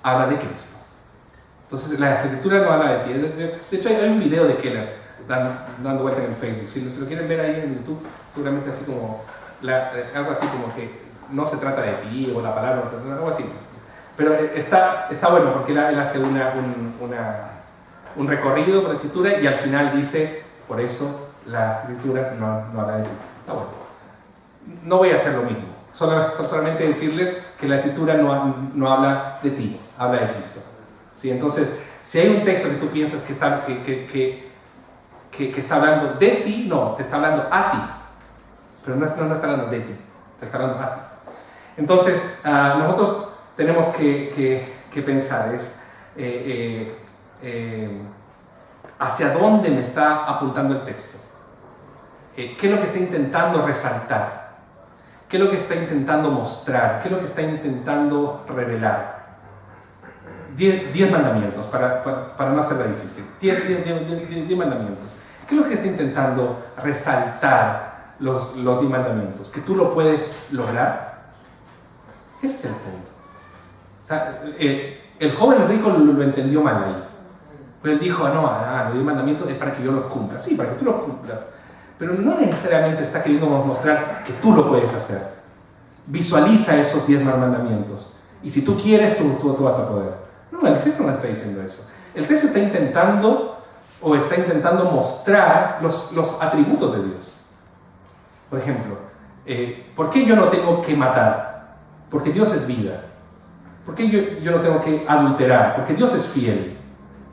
habla de Cristo. Entonces la Escritura no habla de ti. De hecho hay un video de Keller dando vuelta en el Facebook. Si lo quieren ver ahí en YouTube, seguramente así como algo así como que no se trata de ti o la palabra, algo así. Pero está bueno porque él hace un recorrido por la Escritura y al final dice, por eso la Escritura no habla de ti. Está bueno. No voy a hacer lo mismo, solamente decirles que la Escritura no habla de ti, habla de Cristo. ¿Sí? Entonces, si hay un texto que tú piensas que está hablando de ti, no, te está hablando a ti. Pero no está hablando de ti, te está hablando a ti. Entonces, nosotros tenemos que pensar hacia dónde me está apuntando el texto. ¿Qué es lo que está intentando resaltar? ¿Qué es lo que está intentando mostrar? ¿Qué es lo que está intentando revelar? 10 mandamientos, para no hacerla difícil. 10 mandamientos. ¿Qué es lo que está intentando resaltar los 10 mandamientos? ¿Que tú lo puedes lograr? Ese es el punto. O sea, el joven rico lo entendió mal ahí. Él dijo, los 10 mandamientos es para que yo los cumpla. Sí, para que tú los cumplas. Pero no necesariamente está queriendo mostrar que tú lo puedes hacer. Visualiza esos 10 mandamientos. Y si tú quieres, tú vas a poder. No, el texto no está diciendo eso. El texto está intentando mostrar los atributos de Dios. Por ejemplo, ¿por qué yo no tengo que matar? Porque Dios es vida. ¿Por qué yo no tengo que adulterar? Porque Dios es fiel.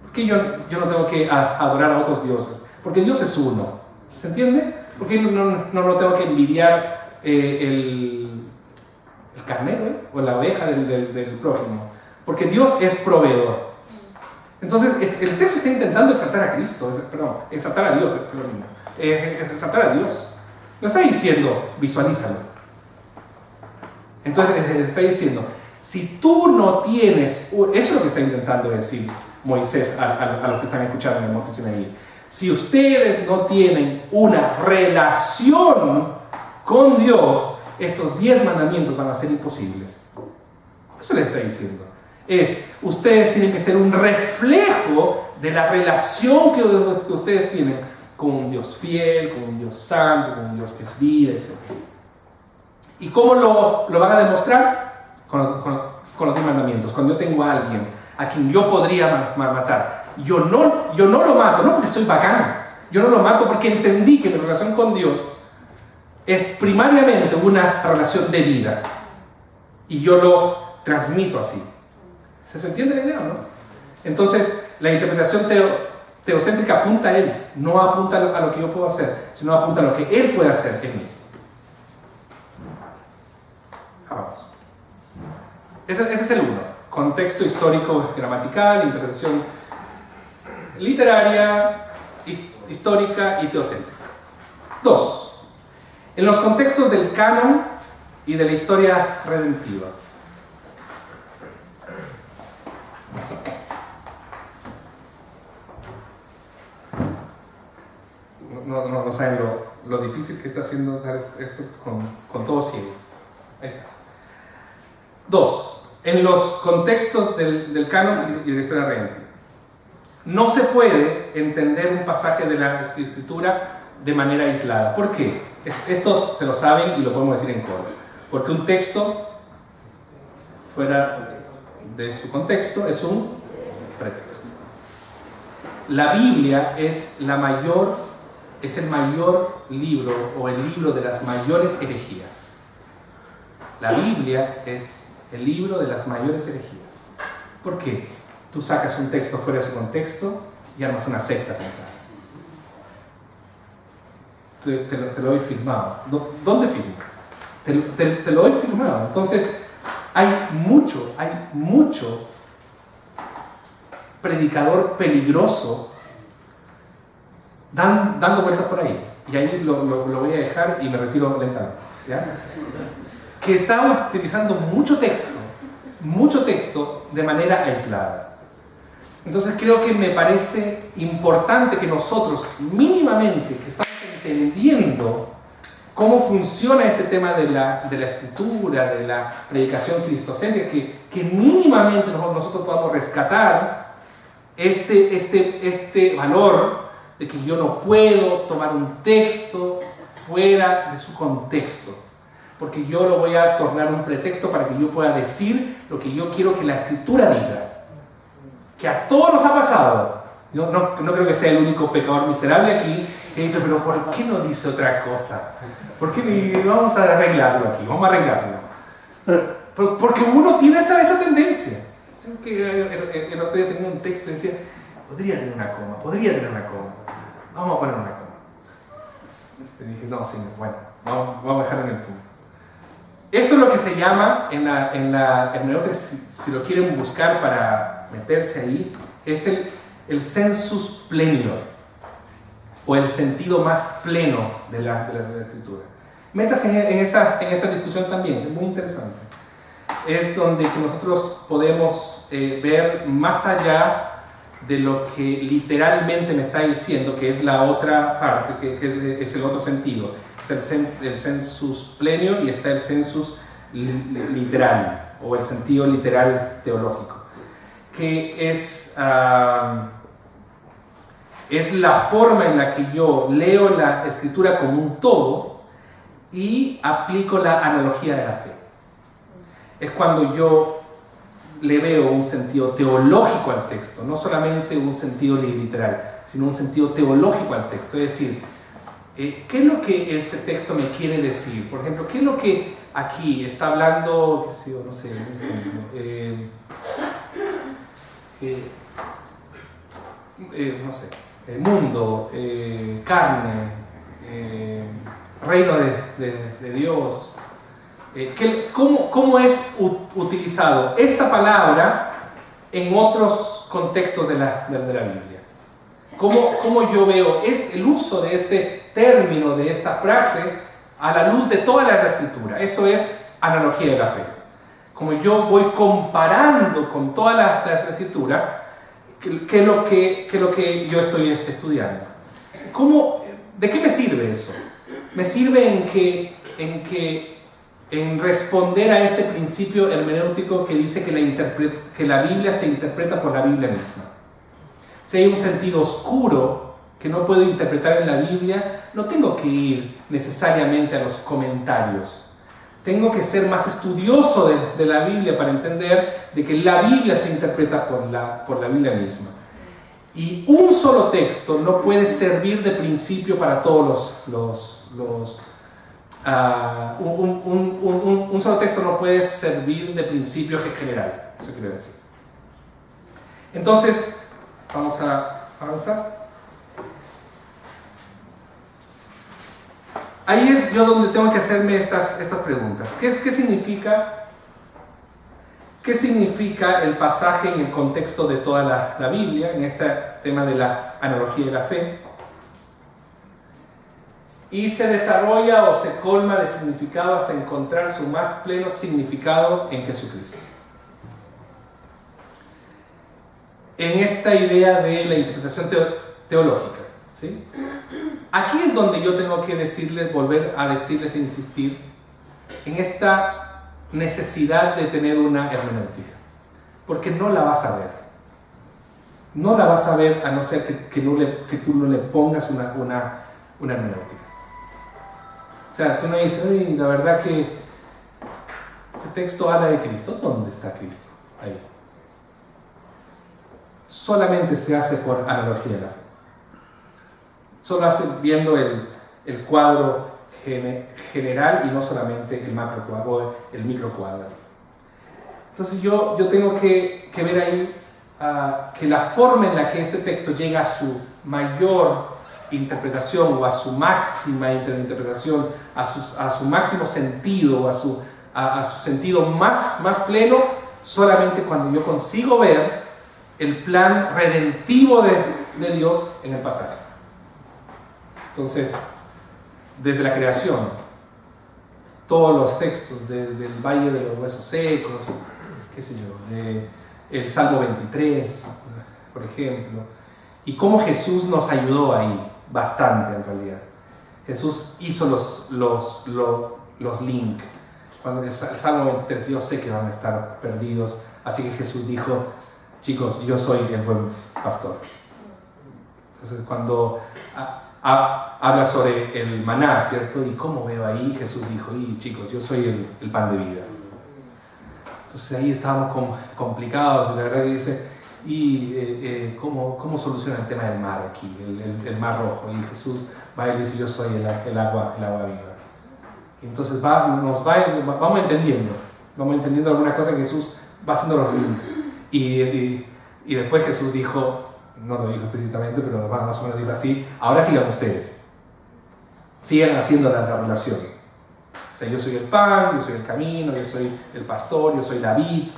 ¿Por qué yo no tengo que adorar a otros dioses? Porque Dios es uno. ¿Se entiende? ¿Por qué no tengo que envidiar el carnero o la oveja del prójimo? Porque Dios es proveedor. Entonces, el texto está intentando exaltar a Cristo, exaltar a Dios, exaltar a Dios. No está diciendo, visualízalo. Entonces, está diciendo, si tú no tienes, eso es lo que está intentando decir Moisés a los que están escuchando en el monte Sinaí. Si ustedes no tienen una relación con Dios, estos 10 mandamientos van a ser imposibles. Eso le está diciendo. Ustedes tienen que ser un reflejo de la relación que ustedes tienen con un Dios fiel, con un Dios santo, con un Dios que es vida, etc. ¿Y cómo lo van a demostrar? Con los 10 mandamientos. Cuando yo tengo a alguien a quien yo podría matar, yo no lo mato, no porque soy bacán, yo no lo mato porque entendí que mi relación con Dios es primariamente una relación de vida y yo lo transmito así. ¿Se entiende la idea, no? Entonces, la interpretación teocéntrica apunta a Él, no apunta a lo que yo puedo hacer, sino apunta a lo que Él puede hacer en mí. Vamos. Ese es el 1. Contexto histórico, gramatical, interpretación literaria, histórica y teocéntrica. 2. En los contextos del canon y de la historia redentiva. No saben lo difícil que está haciendo dar esto con todo ciego. Ahí está. 2. En los contextos del canon y de la historia redentiva. No se puede entender un pasaje de la Escritura de manera aislada. ¿Por qué? Estos se lo saben y lo podemos decir en coro. Porque un texto fuera de su contexto es un pretexto. La Biblia es el mayor libro o el libro de las mayores herejías. La Biblia es el libro de las mayores herejías. ¿Por qué? Tú sacas un texto fuera de su contexto y armas una secta contra él. Te lo he firmado. ¿Dónde firmo? Te lo he firmado. Entonces, hay mucho predicador peligroso dando vueltas por ahí. Y ahí lo voy a dejar y me retiro lentamente. ¿Ya? Que está utilizando mucho texto de manera aislada. Entonces creo que me parece importante que nosotros mínimamente, que estamos entendiendo cómo funciona este tema de la escritura, de la predicación cristocéntrica, que mínimamente nosotros podamos rescatar este valor de que yo no puedo tomar un texto fuera de su contexto, porque yo lo voy a tornar un pretexto para que yo pueda decir lo que yo quiero que la Escritura diga. Que a todos nos ha pasado. No creo que sea el único pecador miserable aquí que he dicho, pero ¿por qué no dice otra cosa? ¿Por qué vamos a arreglarlo aquí? Vamos a arreglarlo. Porque uno tiene esa tendencia. El otro día tenía un texto y decía, podría tener una coma. Vamos a poner una coma. Y dije, no, señor, bueno, vamos a dejarlo en el punto. Esto es lo que se llama en la hermenéutica, si lo quieren buscar para meterse ahí, es el sensus plenior, o el sentido más pleno de la Escritura. Métase en esa discusión también, es muy interesante. Es donde nosotros podemos ver más allá de lo que literalmente me está diciendo, que es la otra parte, que es el otro sentido. Está el sensus plenio y está el sensus literal, o el sentido literal teológico, que es la forma en la que yo leo la escritura como un todo y aplico la analogía de la fe. Es cuando yo le veo un sentido teológico al texto, no solamente un sentido literal, sino un sentido teológico al texto. Es decir, ¿qué es lo que este texto me quiere decir? Por ejemplo, ¿qué es lo que aquí está hablando, qué sé yo, no sé, no sé, mundo, carne, reino de Dios? ¿Cómo es utilizado esta palabra en otros contextos de la Biblia? ¿Cómo yo veo el uso de este término, de esta frase, a la luz de toda la Escritura? Eso es analogía de la fe. Como yo voy comparando con toda la Escritura, ¿qué es lo que yo estoy estudiando? ¿De qué me sirve eso? Me sirve en responder a este principio hermenéutico que dice que la Biblia se interpreta por la Biblia misma. Si hay un sentido oscuro que no puedo interpretar en la Biblia, no tengo que ir necesariamente a los comentarios. Tengo que ser más estudioso de la Biblia para entender de que la Biblia se interpreta por la Biblia misma. Y un solo texto no puede servir de principio para todos un solo texto no puede servir de principio general. Eso quiero decir. Entonces, vamos a avanzar. Ahí es yo donde tengo que hacerme estas preguntas. ¿Qué significa el pasaje en el contexto de toda la Biblia, en este tema de la analogía de la fe? Y se desarrolla o se colma de significado hasta encontrar su más pleno significado en Jesucristo. En esta idea de la interpretación teológica, ¿sí? Aquí es donde yo tengo que volver a decirles e insistir en esta necesidad de tener una hermenéutica, porque no la vas a ver. No la vas a ver a no ser que tú no le pongas una hermenéutica. O sea, si uno dice, la verdad que este texto habla de Cristo, ¿dónde está Cristo? Ahí. Solamente se hace por analogía de la fe. Solo hace viendo el cuadro general y no solamente el macro cuadro o el micro cuadro. Entonces yo tengo que ver ahí que la forma en la que este texto llega a su mayor interpretación o a su máxima interpretación, a su máximo sentido o a su sentido más pleno, solamente cuando yo consigo ver el plan redentivo de Dios en el pasaje. Entonces, desde la creación, todos los textos del Valle de los Huesos Secos, qué sé yo, el Salmo 23, por ejemplo, y cómo Jesús nos ayudó ahí, bastante en realidad. Jesús hizo los links. Cuando el Salmo 23, yo sé que van a estar perdidos, así que Jesús dijo, chicos, yo soy el buen pastor. Entonces cuando habla sobre el maná, ¿cierto? Y cómo veo ahí, Jesús dijo, chicos, yo soy el pan de vida. Entonces ahí estábamos complicados, la verdad que dice, ¿cómo soluciona el tema del mar aquí, el mar rojo? Y Jesús va y dice, yo soy el agua viva. Y entonces vamos entendiendo alguna cosa que Jesús va haciendo los links. Y después Jesús dijo, no lo dijo explícitamente, pero más o menos dijo así, ahora sigan ustedes, sigan haciendo la relación. O sea, yo soy el pan, yo soy el camino, yo soy el pastor, yo soy la vid.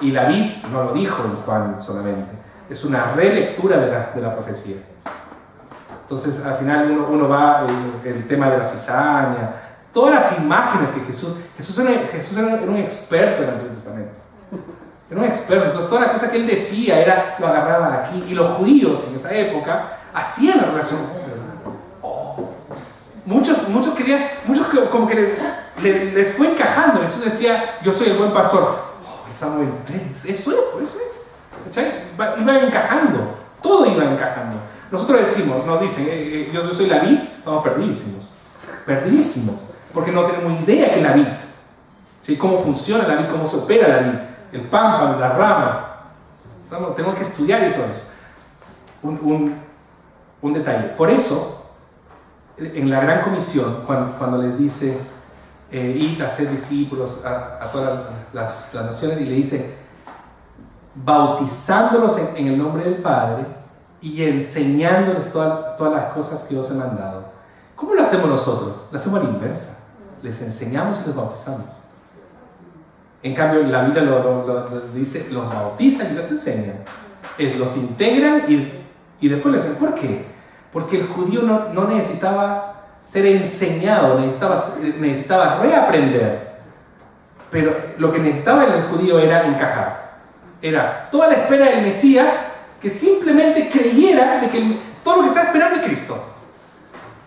Y la vid no lo dijo en Juan solamente, es una relectura de la profecía. Entonces al final uno va el tema de la cizaña, todas las imágenes que Jesús era un experto en el Antiguo Testamento. Era un experto. Entonces toda la cosa que él decía era, lo agarraba aquí. Y los judíos en esa época hacían la relación. Muchos querían, como que les fue encajando. Jesús decía, yo soy el buen pastor. El Salmo 23, eso es. ¿Cachai? Iba encajando, todo iba encajando. Nosotros decimos, nos dicen, yo soy la vid, estamos perdidísimos, porque no tenemos idea que es la vid. ¿Sí? Cómo funciona la vid, cómo se opera la vid, el pámpano, la rama. Tenemos que estudiar y todo eso. Un detalle. Por eso, en la Gran Comisión, cuando les dice, id a ser discípulos a todas las naciones, y le dice, bautizándolos en el nombre del Padre y enseñándoles todas las cosas que os he mandado. ¿Cómo lo hacemos nosotros? Lo hacemos a la inversa. Les enseñamos y los bautizamos. En cambio, la Biblia lo dice, los bautizan y los enseñan. Los integran y después les enseñan. ¿Por qué? Porque el judío no necesitaba ser enseñado, necesitaba reaprender. Pero lo que necesitaba en el judío era encajar. Era toda la espera del Mesías que simplemente creyera de que todo lo que está esperando es Cristo.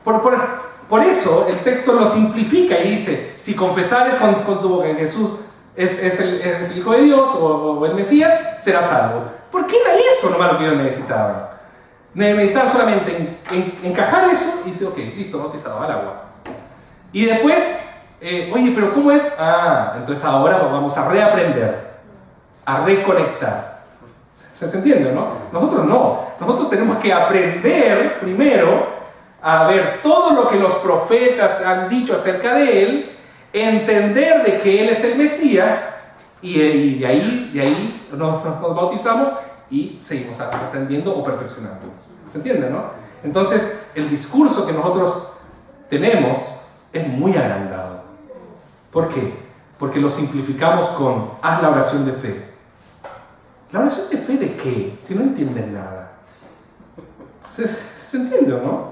Por eso el texto lo simplifica y dice, si confesares con tu boca que Jesús es el Hijo de Dios o el Mesías, serás salvo. ¿Por qué era eso nomás lo que ellos necesitaban? Necesitaban solamente encajar eso y dice, ok, listo, bautizado al agua. Y después, oye, pero ¿cómo es? Entonces ahora vamos a reaprender, a reconectar. ¿Se entiende, no? Nosotros no. Nosotros tenemos que aprender primero a ver todo lo que los profetas han dicho acerca de Él, entender de que Él es el Mesías y de ahí nos bautizamos y seguimos aprendiendo o perfeccionando. ¿Se entiende, no? Entonces, el discurso que nosotros tenemos es muy agrandado. ¿Por qué? Porque lo simplificamos con haz la oración de fe. ¿La oración de fe de qué? Si no entienden nada. ¿Se entiende o no?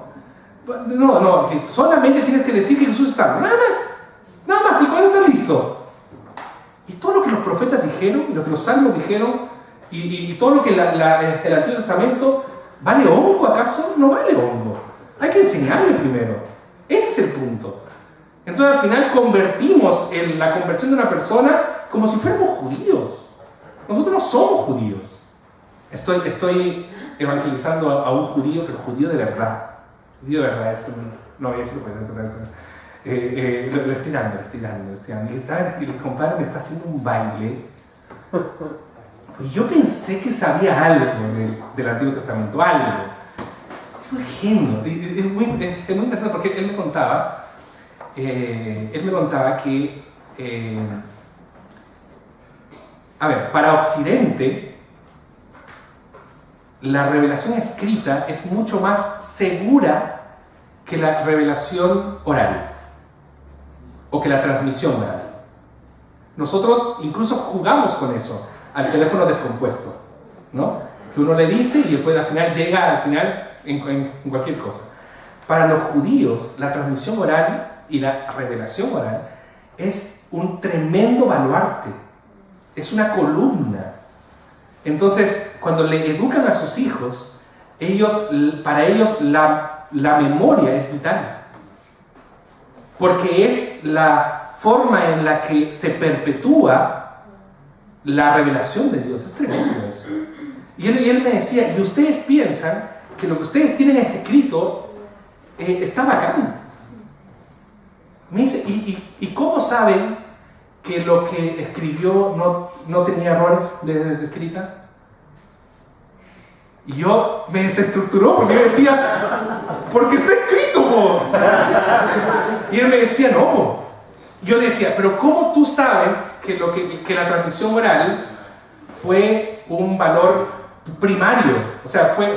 No, que solamente tienes que decir que Jesús es salvo. Nada más, y cuando estás listo. Y todo lo que los profetas dijeron, y lo que los salmos dijeron, y todo lo que el Antiguo Testamento, ¿vale hongo acaso? No vale hongo. Hay que enseñarle primero. Ese es el punto. Entonces al final convertimos la conversión de una persona como si fuéramos judíos. Nosotros no somos judíos. Estoy evangelizando a un judío, pero judío de verdad. Judío de verdad es un... No voy a decirlo, lo estoy dando. Y el compadre me está haciendo un baile. Y yo pensé que sabía algo del Antiguo Testamento, algo. Es un genio. Es muy interesante porque él me contaba que, para Occidente, la revelación escrita es mucho más segura que la revelación oral o que la transmisión oral. Nosotros incluso jugamos con eso, al teléfono descompuesto, ¿no? Que uno le dice y después al final llega en cualquier cosa. Para los judíos, la transmisión oral y la revelación oral es un tremendo baluarte, es una columna. Entonces, cuando le educan a sus hijos, para ellos la memoria es vital, porque es la forma en la que se perpetúa la revelación de Dios. Es tremendo eso. Y él me decía, y ustedes piensan que lo que ustedes tienen escrito está bacán. Me dice, ¿y cómo saben que lo que escribió no tenía errores de escrita? Y yo me desestructuró porque yo decía, porque está escrito, po. Y él me decía, no, po. Yo le decía, pero ¿cómo tú sabes que la transmisión oral fue un valor primario? O sea, no fue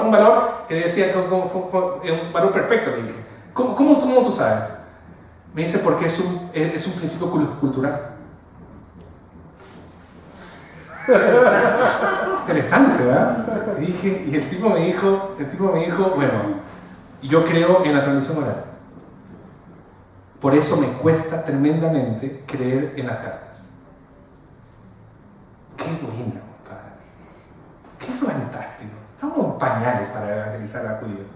un valor que decía, fue un valor perfecto, le dije. ¿Cómo tú sabes? Me dice, porque es un principio cultural. Interesante, ¿verdad? Y el tipo me dijo, bueno, yo creo en la transmisión oral. Por eso me cuesta tremendamente creer en las cartas. Qué pañales para evangelizar a judíos.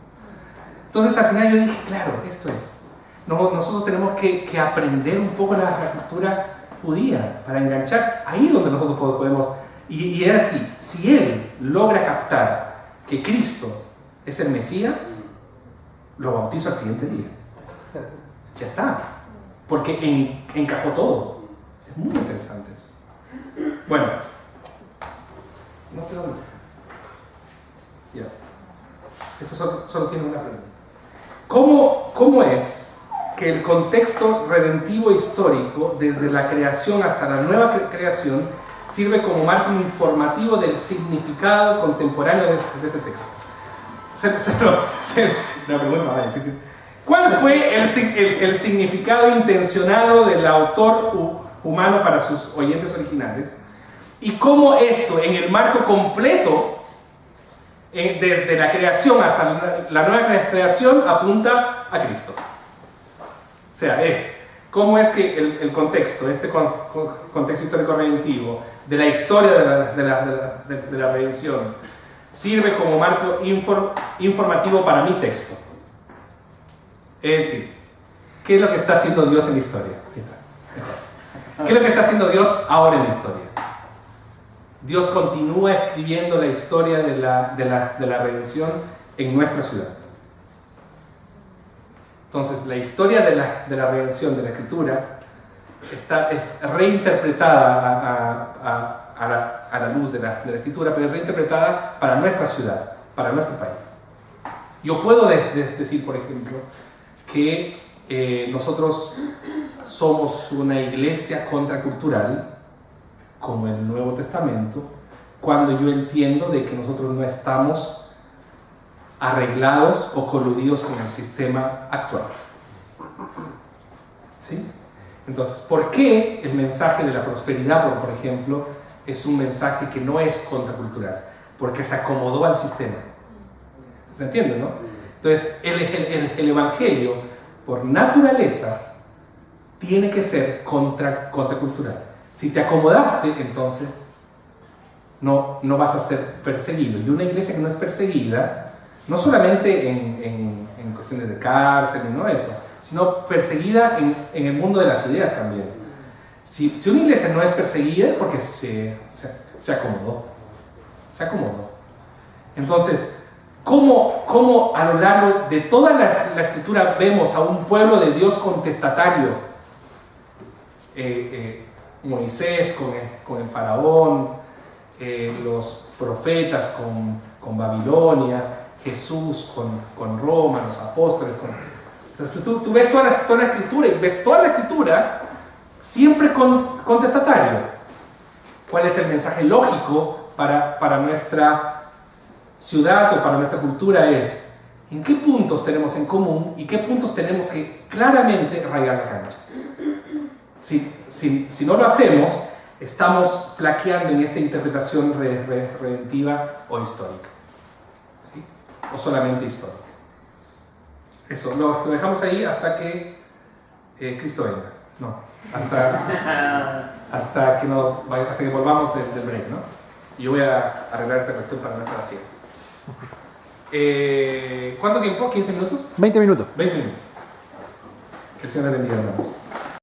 Entonces al final yo dije, claro, esto es. Nosotros tenemos que aprender un poco la cultura judía para enganchar ahí donde nosotros podemos. Y es así, si él logra captar que Cristo es el Mesías, lo bautizo al siguiente día. Ya está. Porque encajó todo. Es muy interesante eso. Bueno. No sé dónde está. Ya. Esto solo tiene una pregunta. ¿Cómo es que el contexto redentivo histórico, desde la creación hasta la nueva creación, sirve como marco informativo del significado contemporáneo de ese texto? Una pregunta más difícil. ¿Cuál fue el significado intencionado del autor humano para sus oyentes originales? Y cómo esto, en el marco completo, desde la creación hasta la nueva creación, apunta a Cristo. O sea, cómo es que el contexto, este contexto histórico redentivo, de la historia de la redención, sirve como marco informativo para mi texto. Es decir, ¿qué es lo que está haciendo Dios en la historia? ¿Qué es lo que está haciendo Dios ahora en la historia? Dios continúa escribiendo la historia de la redención en nuestra ciudad. Entonces, la historia de la redención de la Escritura es reinterpretada a la luz de la Escritura, pero es reinterpretada para nuestra ciudad, para nuestro país. Yo puedo decir, por ejemplo, que nosotros somos una iglesia contracultural, como el Nuevo Testamento, cuando yo entiendo de que nosotros no estamos arreglados o coludidos con el sistema actual. ¿Sí? Entonces, ¿por qué el mensaje de la prosperidad, por ejemplo, es un mensaje que no es contracultural? Porque se acomodó al sistema. ¿Se entiende, no? Entonces, el Evangelio, por naturaleza, tiene que ser contracultural. Si te acomodaste, entonces no vas a ser perseguido. Y una iglesia que no es perseguida, no solamente en cuestiones de cárcel y no eso, sino perseguida en el mundo de las ideas también. Si una iglesia no es perseguida es porque se acomodó. Se acomodó. Entonces, ¿cómo a lo largo de toda la Escritura vemos a un pueblo de Dios contestatario? Moisés con el faraón, los profetas con Babilonia, Jesús con Roma, los apóstoles. Entonces, tú ves toda la Escritura y ves toda la Escritura siempre contestatario. ¿Cuál es el mensaje lógico para nuestra ciudad o para nuestra cultura? Es en qué puntos tenemos en común y qué puntos tenemos que claramente rayar la cancha. Si no lo hacemos, estamos flaqueando en esta interpretación redentiva o histórica. ¿Sí? O solamente histórica. Eso, lo dejamos ahí hasta que Cristo venga. No, hasta que volvamos del break, ¿no? Y yo voy a arreglar esta cuestión para no estar así. ¿Cuánto tiempo? ¿15 minutos? 20 minutos. 20 minutos. Que el Señor le bendiga, hermanos.